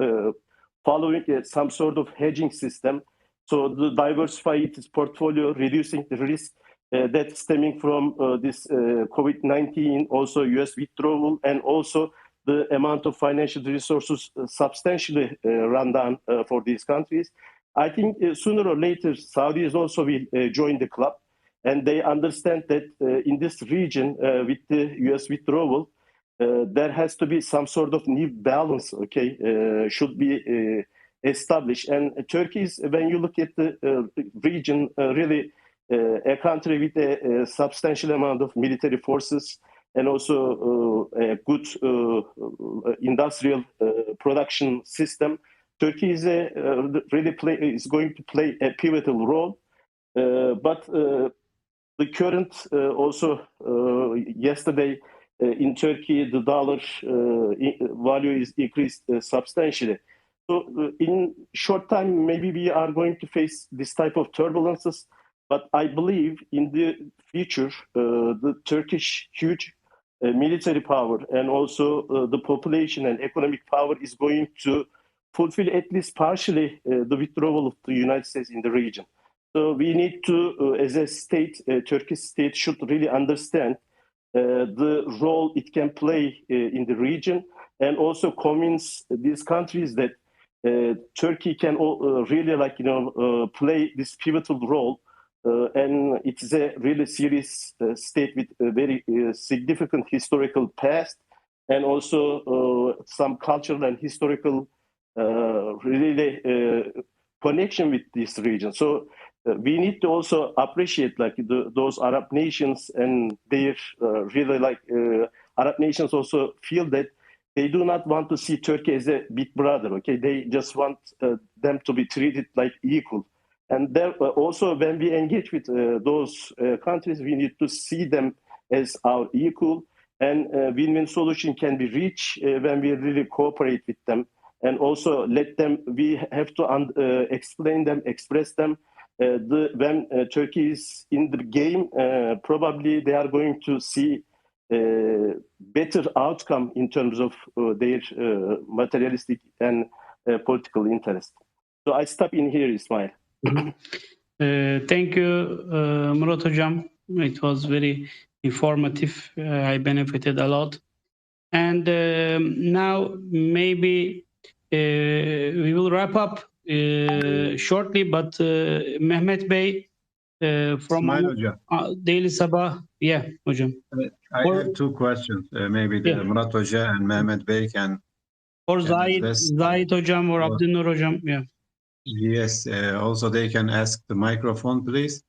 following some sort of hedging system, so to diversify its portfolio, reducing the risk that's stemming from this COVID-19, also US withdrawal, and also the amount of financial resources substantially run down for these countries. I think sooner or later, Saudis also will join the club, and they understand that in this region, with the US withdrawal, there has to be some sort of new balance, should be established. And Turkey is, when you look at the region, really a country with a substantial amount of military forces and also a good industrial production system. Turkey is is going to play a pivotal role. But the current also yesterday in Turkey, the dollar value is increased substantially. So in short time, maybe we are going to face this type of turbulences. But I believe in the future, the Turkish huge military power and also the population and economic power is going to fulfill at least partially the withdrawal of the United States in the region. So we need to, as a state, Turkish state should really understand the role it can play in the region, and also convince these countries that Turkey can really play this pivotal role. And it's a really serious state with a very significant historical past, and also some cultural and historical really connection with this region. So we need to also appreciate those Arab nations, and their really Arab nations also feel that they do not want to see Turkey as a big brother. They just want them to be treated like equal. And there, also, when we engage with those countries, we need to see them as our equal. And win-win solution can be reached when we really cooperate with them. And also let them, we have to explain them, express them. When Turkey is in the game, probably they are going to see better outcome in terms of their materialistic and political interest. So I stop in here, Ismail. Thank you, Murat Hocam. It was very informative. I benefited a lot. And now maybe we will wrap up shortly, but Mehmet Bey from Daily Sabah. Yeah, Hocam. I have two questions. Maybe Murat Hoca and Mehmet Bey can. Or Zayed Hocam or Abdülnur Hocam. Yeah. Yes, also they can ask the microphone, please.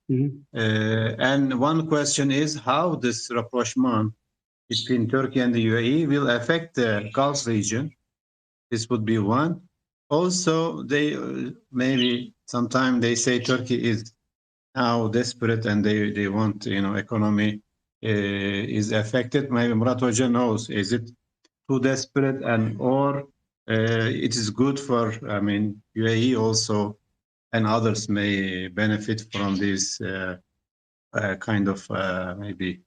And one question is how this rapprochement between Turkey and the UAE will affect the Gulf region. This would be one. Also, they maybe sometime they say Turkey is now desperate and they want, economy is affected. Maybe Murat Hoca knows, is it too desperate or it is good for, UAE also and others may benefit from this kind of maybe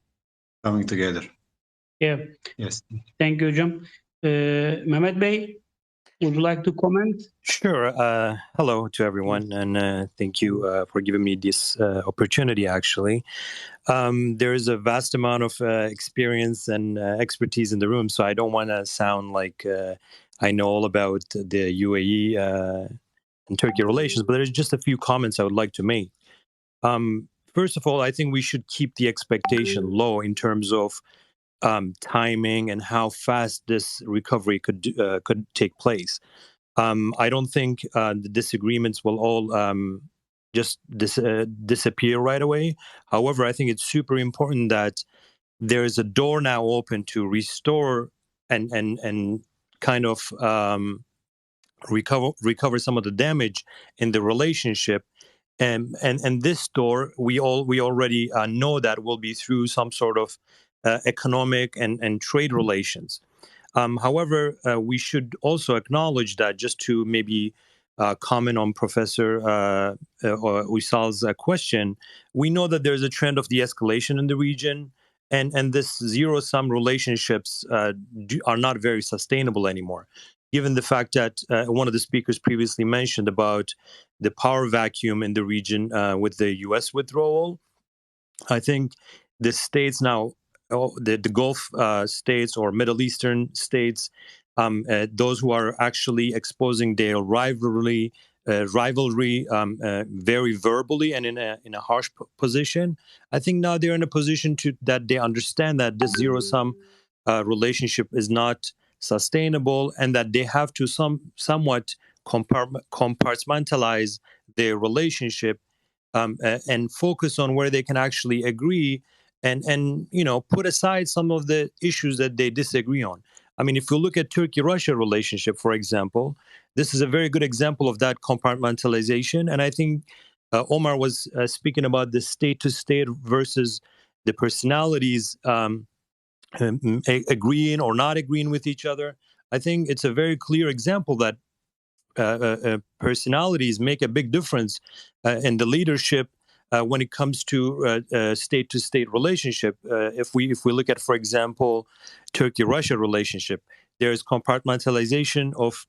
coming together. Yeah. Yes. Thank you, Hocam. Mehmet Bey, would you like to comment? Sure. Hello to everyone, and thank you for giving me this opportunity, actually. There is a vast amount of experience and expertise in the room, so I don't want to sound like I know all about the UAE and Turkey relations, but there's just a few comments I would like to make. First of all, I think we should keep the expectation low in terms of timing and how fast this recovery could take place. I don't think the disagreements will all just disappear right away. However, I think it's super important that there is a door now open to restore and kind of recover some of the damage in the relationship. And this door, we already know that will be through some sort of economic and trade relations. However, we should also acknowledge that, just to maybe comment on Professor Uysal's question, we know that there's a trend of de-escalation in the region, and this zero-sum relationships are not very sustainable anymore. Given the fact that one of the speakers previously mentioned about the power vacuum in the region with the U.S. withdrawal, I think the states now, the Gulf states or Middle Eastern states, those who are actually exposing their rivalry very verbally and in a harsh position, I think now they're in a position that they understand that this zero-sum relationship is not sustainable, and that they have to somewhat compartmentalize their relationship and focus on where they can actually agree and put aside some of the issues that they disagree on. I mean, if you look at Turkey-Russia relationship, for example, this is a very good example of that compartmentalization. And I think Omar was speaking about the state-to-state versus the personalities agreeing or not agreeing with each other. I think it's a very clear example that personalities make a big difference in the leadership when it comes to state-to-state relationship. If we look at, for example, Turkey-Russia relationship, there is compartmentalization of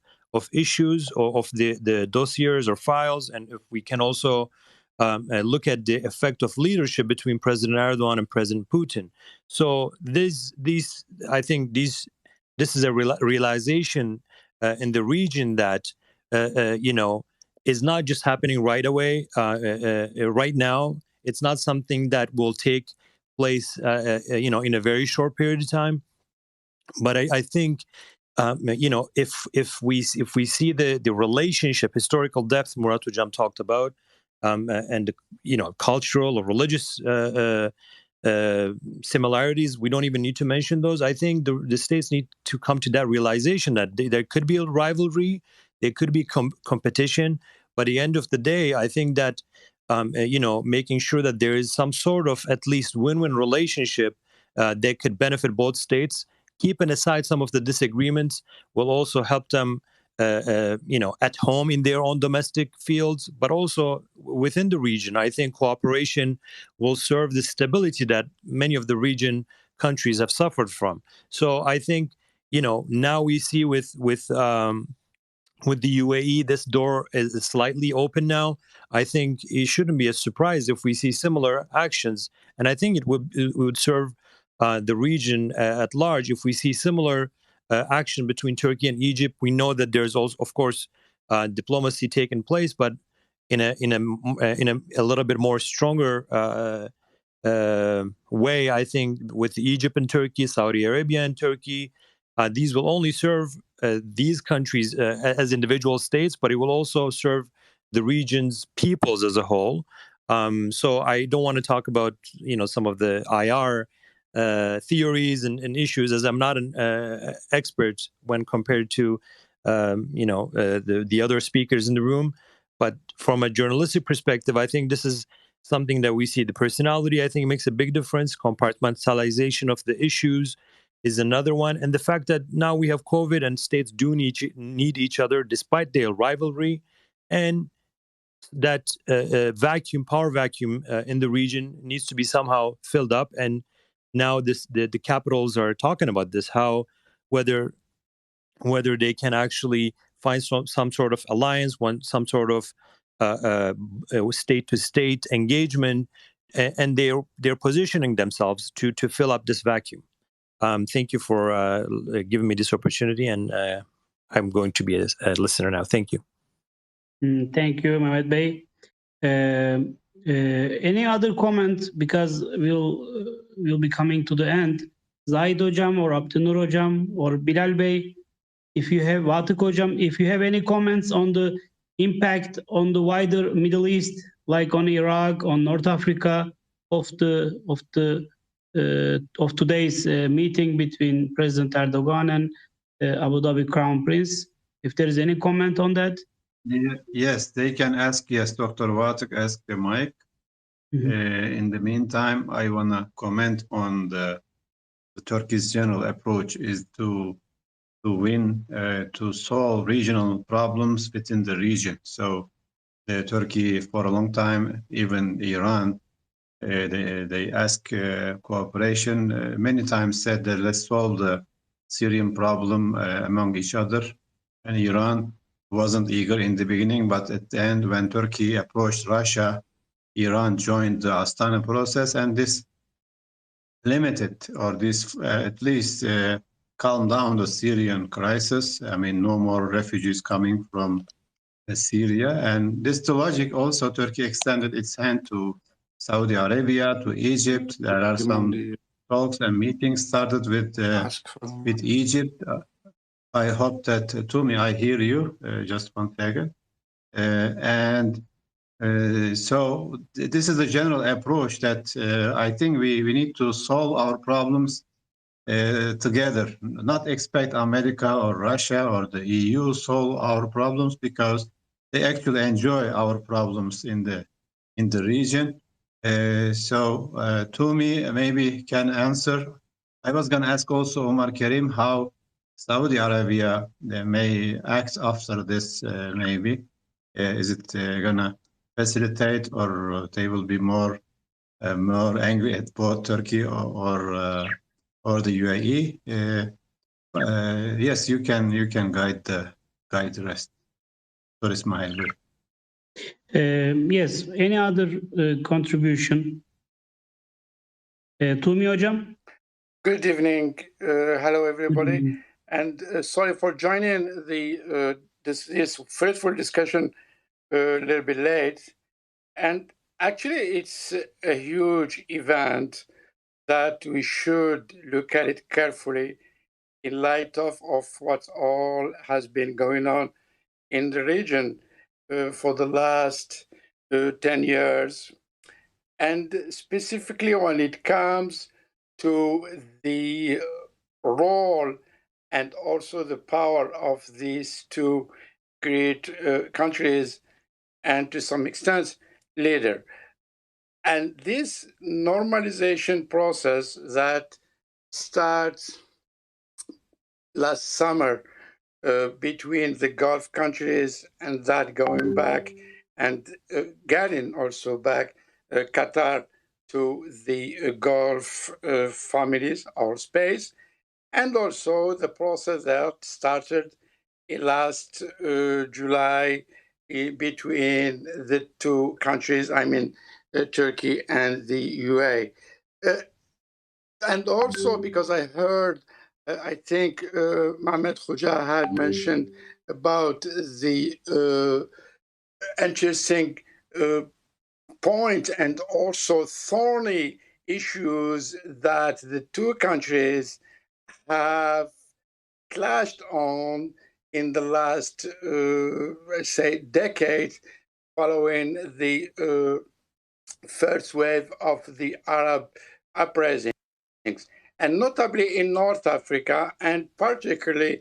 issues or of the dossiers or files, and if we can also look at the effect of leadership between President Erdogan and President Putin. So I think this is a realization in the region that is not just happening right away, right now. It's not something that will take place, in a very short period of time. But I think, if we see the relationship, historical depth Murat Hocam talked about, and cultural or religious similarities, we don't even need to mention those. I think the states need to come to that realization that there could be a rivalry, there could be competition, but at the end of the day, I think that making sure that there is some sort of at least win-win relationship they could benefit both states. Keeping aside some of the disagreements will also help them, at home in their own domestic fields, but also within the region. I think cooperation will serve the stability that many of the region countries have suffered from. So I think, now we see with the UAE, this door is slightly open now. I think it shouldn't be a surprise if we see similar actions, and I think it would serve the region at large if we see similar action between Turkey and Egypt. We know that there's also, of course, diplomacy taking place, but in a little bit more stronger way. I think with Egypt and Turkey, Saudi Arabia and Turkey, these will only serve these countries as individual states, but it will also serve the region's peoples as a whole. So I don't want to talk about some of the IR theories and issues, as I'm not an expert when compared to the other speakers in the room. But from a journalistic perspective, I think this is something that we see. The personality, I think, makes a big difference. Compartmentalization of the issues is another one. And the fact that now we have COVID and states do need each other despite their rivalry, and that power vacuum in the region needs to be somehow filled up. And now the capitals are talking about this, how whether they can actually find some sort of alliance, some sort of state-to-state engagement, and they're positioning themselves to fill up this vacuum. Thank you for giving me this opportunity, and I'm going to be a listener now. Thank you. Thank you, Mehmet Bey. Any other comments? Because we'll be coming to the end. Zahid Hocam or Abdunur Hocam or Bilal Bey, if you have, Vatık Hocam, if you have any comments on the impact on the wider Middle East, like on Iraq, on North Africa, of today's meeting between President Erdogan and Abu Dhabi Crown Prince, if there is any comment on that? Yes, they can ask. Yes, Dr. Vatık, ask the mic. In the meantime, I want to comment on the Turkey's general approach is to solve regional problems within the region. So Turkey, for a long time, even Iran, they ask cooperation. Many times said that let's solve the Syrian problem among each other. And Iran wasn't eager in the beginning, but at the end, when Turkey approached Russia, Iran joined the Astana process, and this limited, or this at least calmed down the Syrian crisis. I mean, no more refugees coming from Syria. And this is the logic. Also, Turkey extended its hand to Saudi Arabia, to Egypt. There are some talks and meetings started with Egypt. I hope that, Tumi, I hear you. Just one second. So this is a general approach that I think we need to solve our problems together, not expect America or Russia or the EU solve our problems, because they actually enjoy our problems in the region. So Tumi maybe can answer. I was going to ask also Omar Karim how Saudi Arabia may act after this. Maybe is it going to facilitate, or they will be more angry at both Turkey or the UAE? Yes, you can guide the rest. So Ismail. Yes. Any other contribution? Tumi Hocam. Good evening. Hello, everybody. And sorry for joining this fruitful discussion a little bit late. And actually, it's a huge event that we should look at it carefully in light of what all has been going on in the region for the last 10 years. And specifically when it comes to the role and also the power of these two great countries, and to some extent, leader. And this normalization process that starts last summer between the Gulf countries, and that going back and getting also back Qatar to the Gulf families or space, and also the process that started last July between the two countries, I mean Turkey and the UAE. And also because I heard, I think Mohammed Khoja had mentioned about the interesting point and also thorny issues that the two countries have clashed on in the last, say, decade, following the first wave of the Arab uprising, and notably in North Africa, and particularly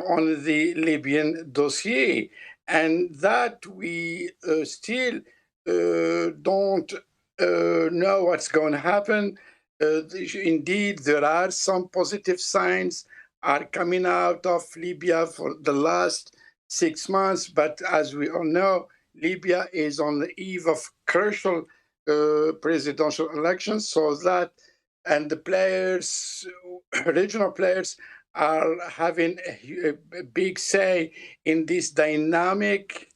on the Libyan dossier, and that we still don't know what's going to happen. Indeed, there are some positive signs are coming out of Libya for the last 6 months, but as we all know, Libya is on the eve of crucial presidential elections, so that, and the players, regional players, are having a big say in this dynamic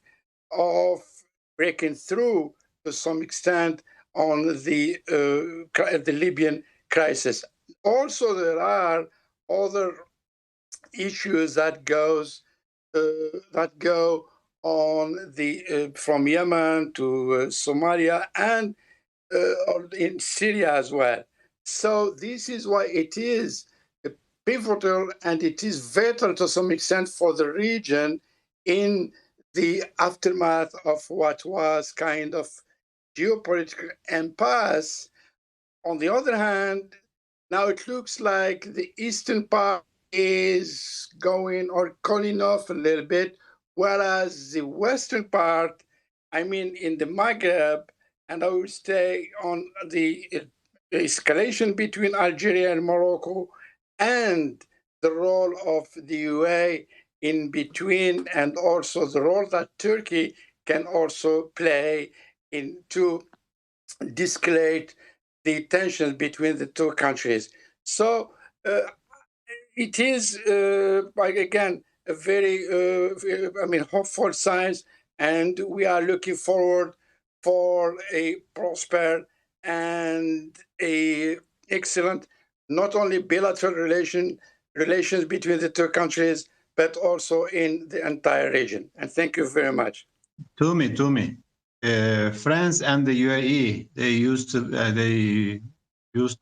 of breaking through to some extent on the Libyan crisis. Also, there are other issues that go on the from Yemen to Somalia and in Syria as well. So this is why it is pivotal and it is vital to some extent for the region in the aftermath of what was kind of geopolitical impasse. On the other hand, now it looks like the eastern part is going or cooling off a little bit, whereas the western part, I mean, in the Maghreb, and I will stay on the escalation between Algeria and Morocco and the role of the UAE in between, and also the role that Turkey can also play in to de-escalate the tension between the two countries. So it is, again, a very, hopeful signs, and we are looking forward for a prosper and a excellent, not only bilateral relations between the two countries, but also in the entire region. And thank you very much. Tumi. France and the UAE, they used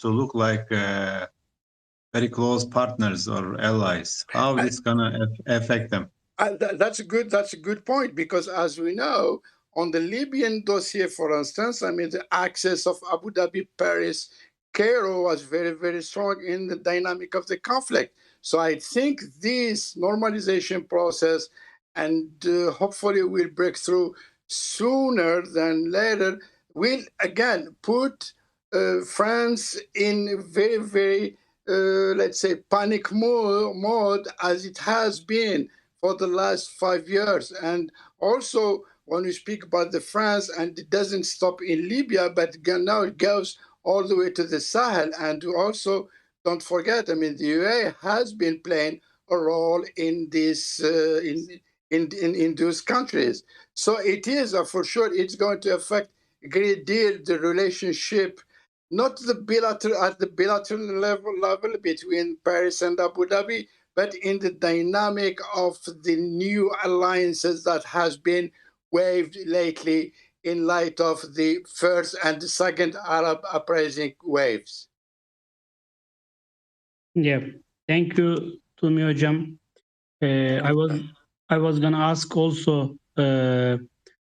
to look like very close partners or allies. How is this gonna affect them? That's a good point, because as we know, on the Libyan dossier, for instance, I mean, the access of Abu Dhabi, Paris, Cairo was very, very strong in the dynamic of the conflict. So I think this normalization process, and hopefully will break through sooner than later, will again put France in very, very, let's say, panic mode, as it has been for the last 5 years. And also, when we speak about the France, and it doesn't stop in Libya, but now it goes all the way to the Sahel. And also, don't forget, I mean, the UAE has been playing a role in this in those countries. So it is for sure it's going to affect a great deal the relationship, not the bilateral at the bilateral level between Paris and Abu Dhabi, but in the dynamic of the new alliances that has been waved lately in light of the first and the second Arab uprising waves. Yeah, thank you, Tumi Hocam. I was gonna ask also the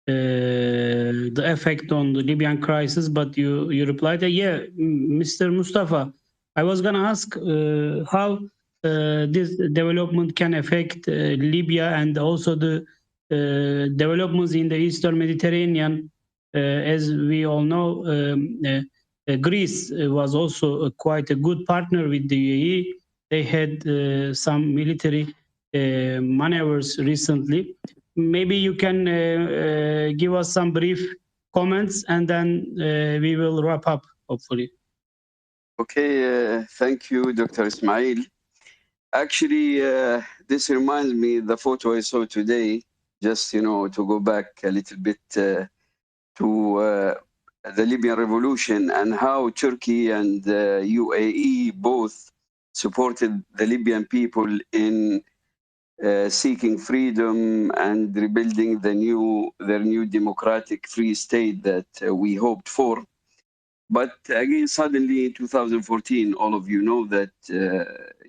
effect on the Libyan crisis, but you replied that, yeah, Mr. Mustafa, I was gonna ask how this development can affect Libya and also the developments in the Eastern Mediterranean. As we all know, Greece was also quite a good partner with the UAE. They had some military maneuvers recently. Maybe you can give us some brief comments, and then we will wrap up, hopefully. Okay, thank you, Dr. Ismail. Actually, this reminds me the photo I saw today, just, to go back a little bit to the Libyan revolution and how Turkey and UAE both supported the Libyan people in seeking freedom and rebuilding their new democratic free state that we hoped for. But again, suddenly in 2014, all of you know that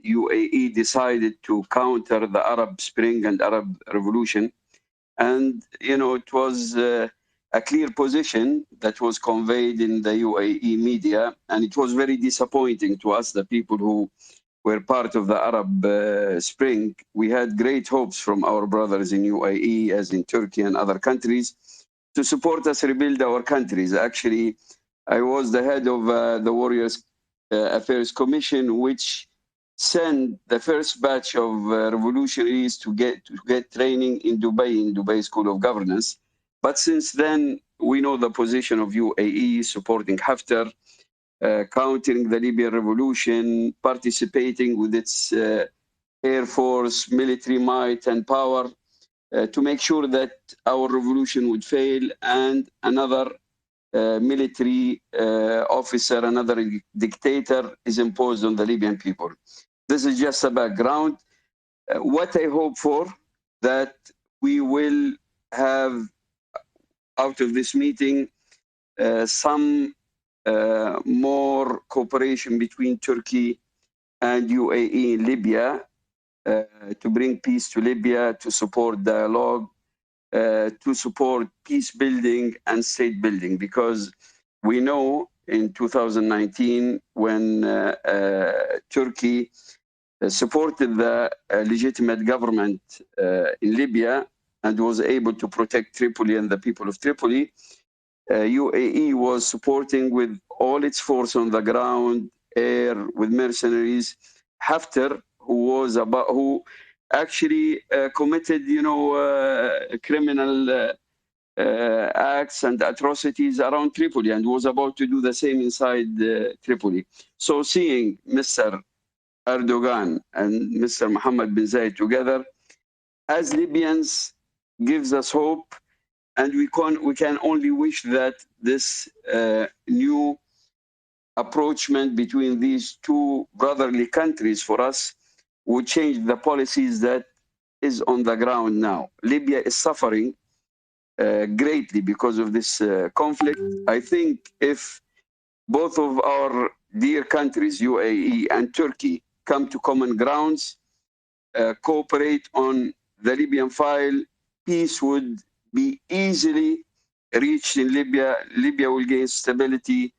UAE decided to counter the Arab Spring and Arab Revolution. And, it was a clear position that was conveyed in the UAE media. And it was very disappointing to us, the people who were part of the Arab Spring. We had great hopes from our brothers in UAE, as in Turkey and other countries, to support us rebuild our countries. Actually, I was the head of the Warriors Affairs Commission, which sent the first batch of revolutionaries to get training in Dubai School of Governance. But since then, we know the position of UAE supporting Haftar, countering the Libyan revolution, participating with its air force, military might and power to make sure that our revolution would fail and another military officer, another dictator is imposed on the Libyan people. This is just a background. What I hope for, that we will have out of this meeting some more cooperation between Turkey and UAE in Libya to bring peace to Libya, to support dialogue, to support peace building and state building, because we know in 2019 when Turkey supported the legitimate government in Libya and was able to protect Tripoli and the people of Tripoli, UAE was supporting with all its force on the ground, air, with mercenaries, Haftar, who actually committed, criminal acts and atrocities around Tripoli and was about to do the same inside Tripoli. So seeing Mr. Erdogan and Mr. Muhammed bin Zayed together, as Libyans, gives us hope, and we can only wish that this new approachment between these two brotherly countries for us would change the policies that is on the ground now. Libya is suffering greatly because of this conflict. I think if both of our dear countries, UAE and Turkey, come to common grounds, cooperate on the Libyan file, peace would be easily reached in Libya. Libya will gain stability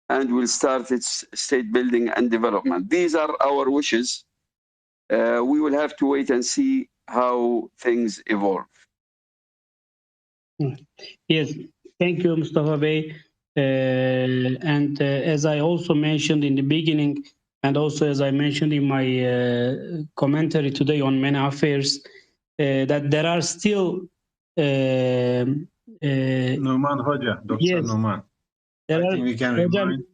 and will start its state building and development. These are our wishes. We will have to wait and see how things evolve. Yes, thank you, Mustafa Bey. And as I also mentioned in the beginning, and also as I mentioned in my commentary today on many affairs, that there are still Numan Hoca, Dr. yes, Numan. I think we can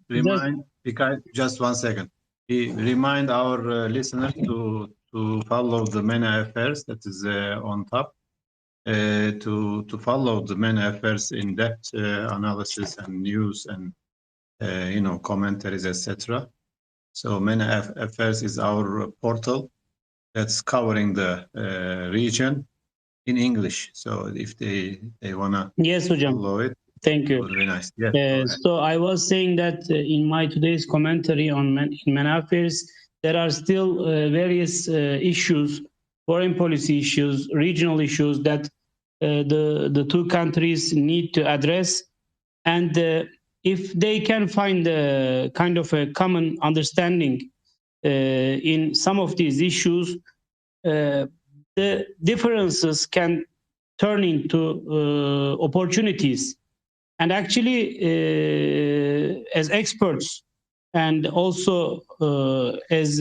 remind because just 1 second. We remind our listeners to follow the many affairs that is on top. To follow the many affairs in depth analysis and news and commentaries, etc. So many affairs is our portal that's covering the region in English. So if they wanna follow it, thank you. It would be nice. Yes. So I was saying that in my today's commentary on many affairs, there are still various issues, foreign policy issues, regional issues that the two countries need to address, and if they can find a kind of a common understanding in some of these issues, the differences can turn into opportunities And actually, as experts and also as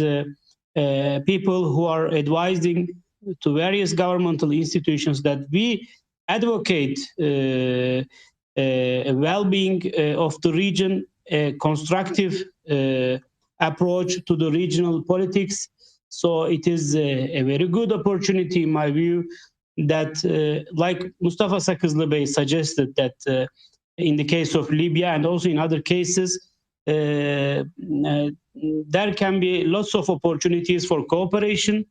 people who are advising to various governmental institutions, that we advocate a well-being of the region, a constructive approach to the regional politics. So it is a very good opportunity, in my view, that like Mustafa Sakızlı Bey suggested, that in the case of Libya and also in other cases, there can be lots of opportunities for cooperation.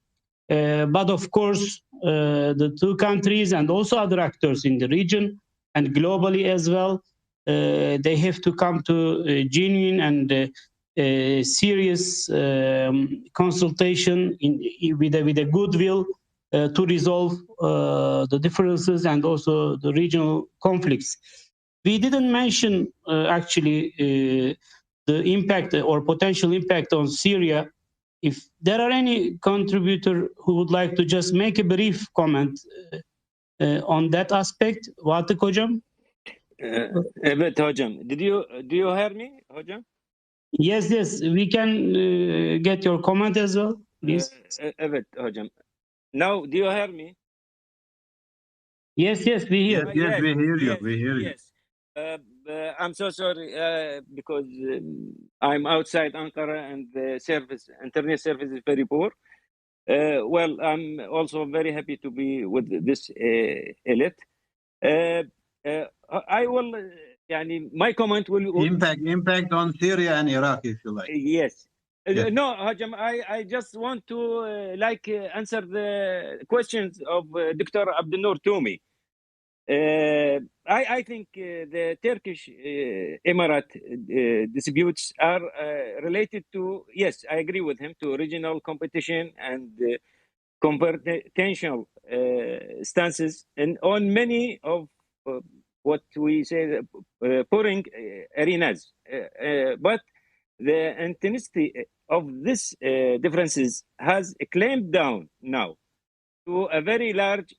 But of course, the two countries and also other actors in the region and globally as well, they have to come to a genuine and serious consultation with a goodwill to resolve the differences and also the regional conflicts. We didn't mention actually the impact or potential impact on Syria. If there are any contributor who would like to just make a brief comment on that aspect, Vatık Hocam? Evet hocam. Do you hear me, hocam? Yes, we can get your comment as well, please. Evet hocam. Now, do you hear me? Yes, we hear. Yes, we hear you. We hear you. Yes. I'm so sorry because I'm outside Ankara and the internet service is very poor. Well, I'm also very happy to be with this elite. I will, my comment will impact on Syria and Iraq, if you like. Yes. Yes. No, Hajam, I just want to answer the questions of Dr. Abdel Toumi. I think the Turkish Emirate disputes are related to, yes, I agree with him, to regional competition and confrontational stances, and on many of what we say pouring arenas. But the intensity of these differences has clamped down now to a very large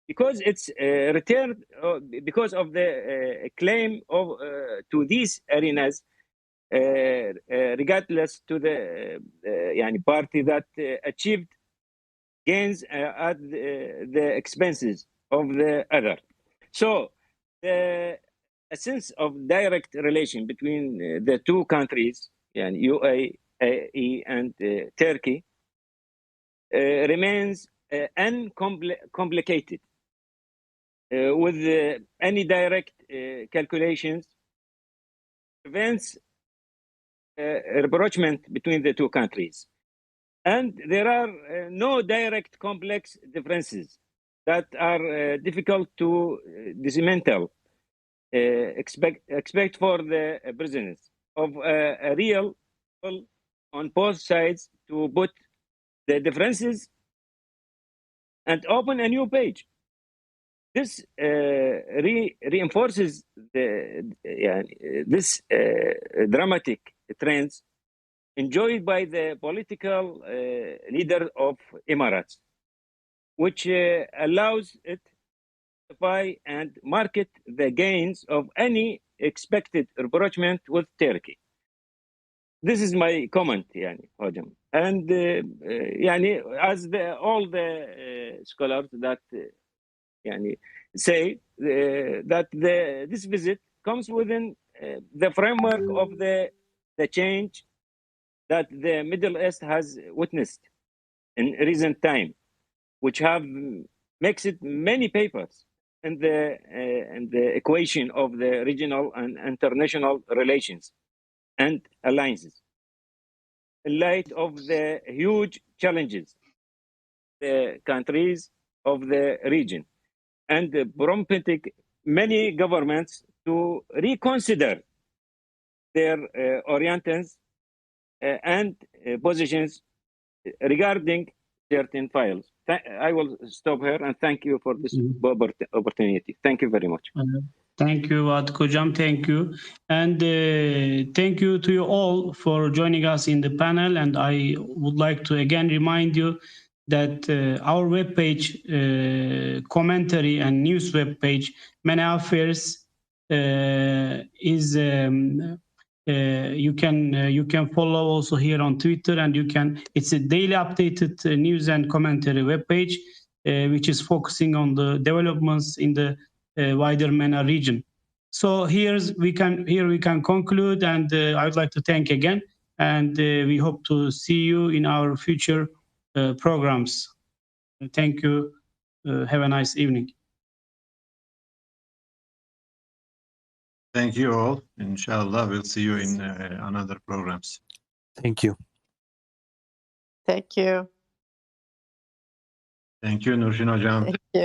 because it's returned because of the claim of to these arenas, regardless to the party that achieved gains at the expenses of the other. So a sense of direct relation between the two countries, UAE and Turkey, remains uncomplicated. With any direct calculations, prevents rapprochement between the two countries. And there are no direct complex differences that are difficult to dismantle, expect for the prisoners of a real on both sides to put the differences and open a new page. This reinforces this dramatic trends enjoyed by the political leader of Emirates, which allows it to buy and market the gains of any expected rapprochement with Turkey. This is my comment, Hocam. And as all the scholars that say that this visit comes within the framework of the change that the Middle East has witnessed in recent time, which have mixed many papers in the equation of the regional and international relations and alliances. In light of the huge challenges, the countries of the region, and prompting many governments to reconsider their orientations and positions regarding certain files. I will stop here and thank you for this opportunity. Thank you very much. Thank you, Vatık Hocam. Thank you. And thank you to you all for joining us in the panel. And I would like to again remind you that our webpage, commentary and news webpage, Many Affairs, is you can follow also here on Twitter, and it's a daily updated news and commentary webpage, which is focusing on the developments in the wider MENA region. So here we can conclude, and I would like to thank again, and we hope to see you in our future programs. Thank you. Have a nice evening. Thank you all. Inshallah, we'll see you in another programs. Thank you. Thank you. Thank you, Nurşin Hocam. Thank you.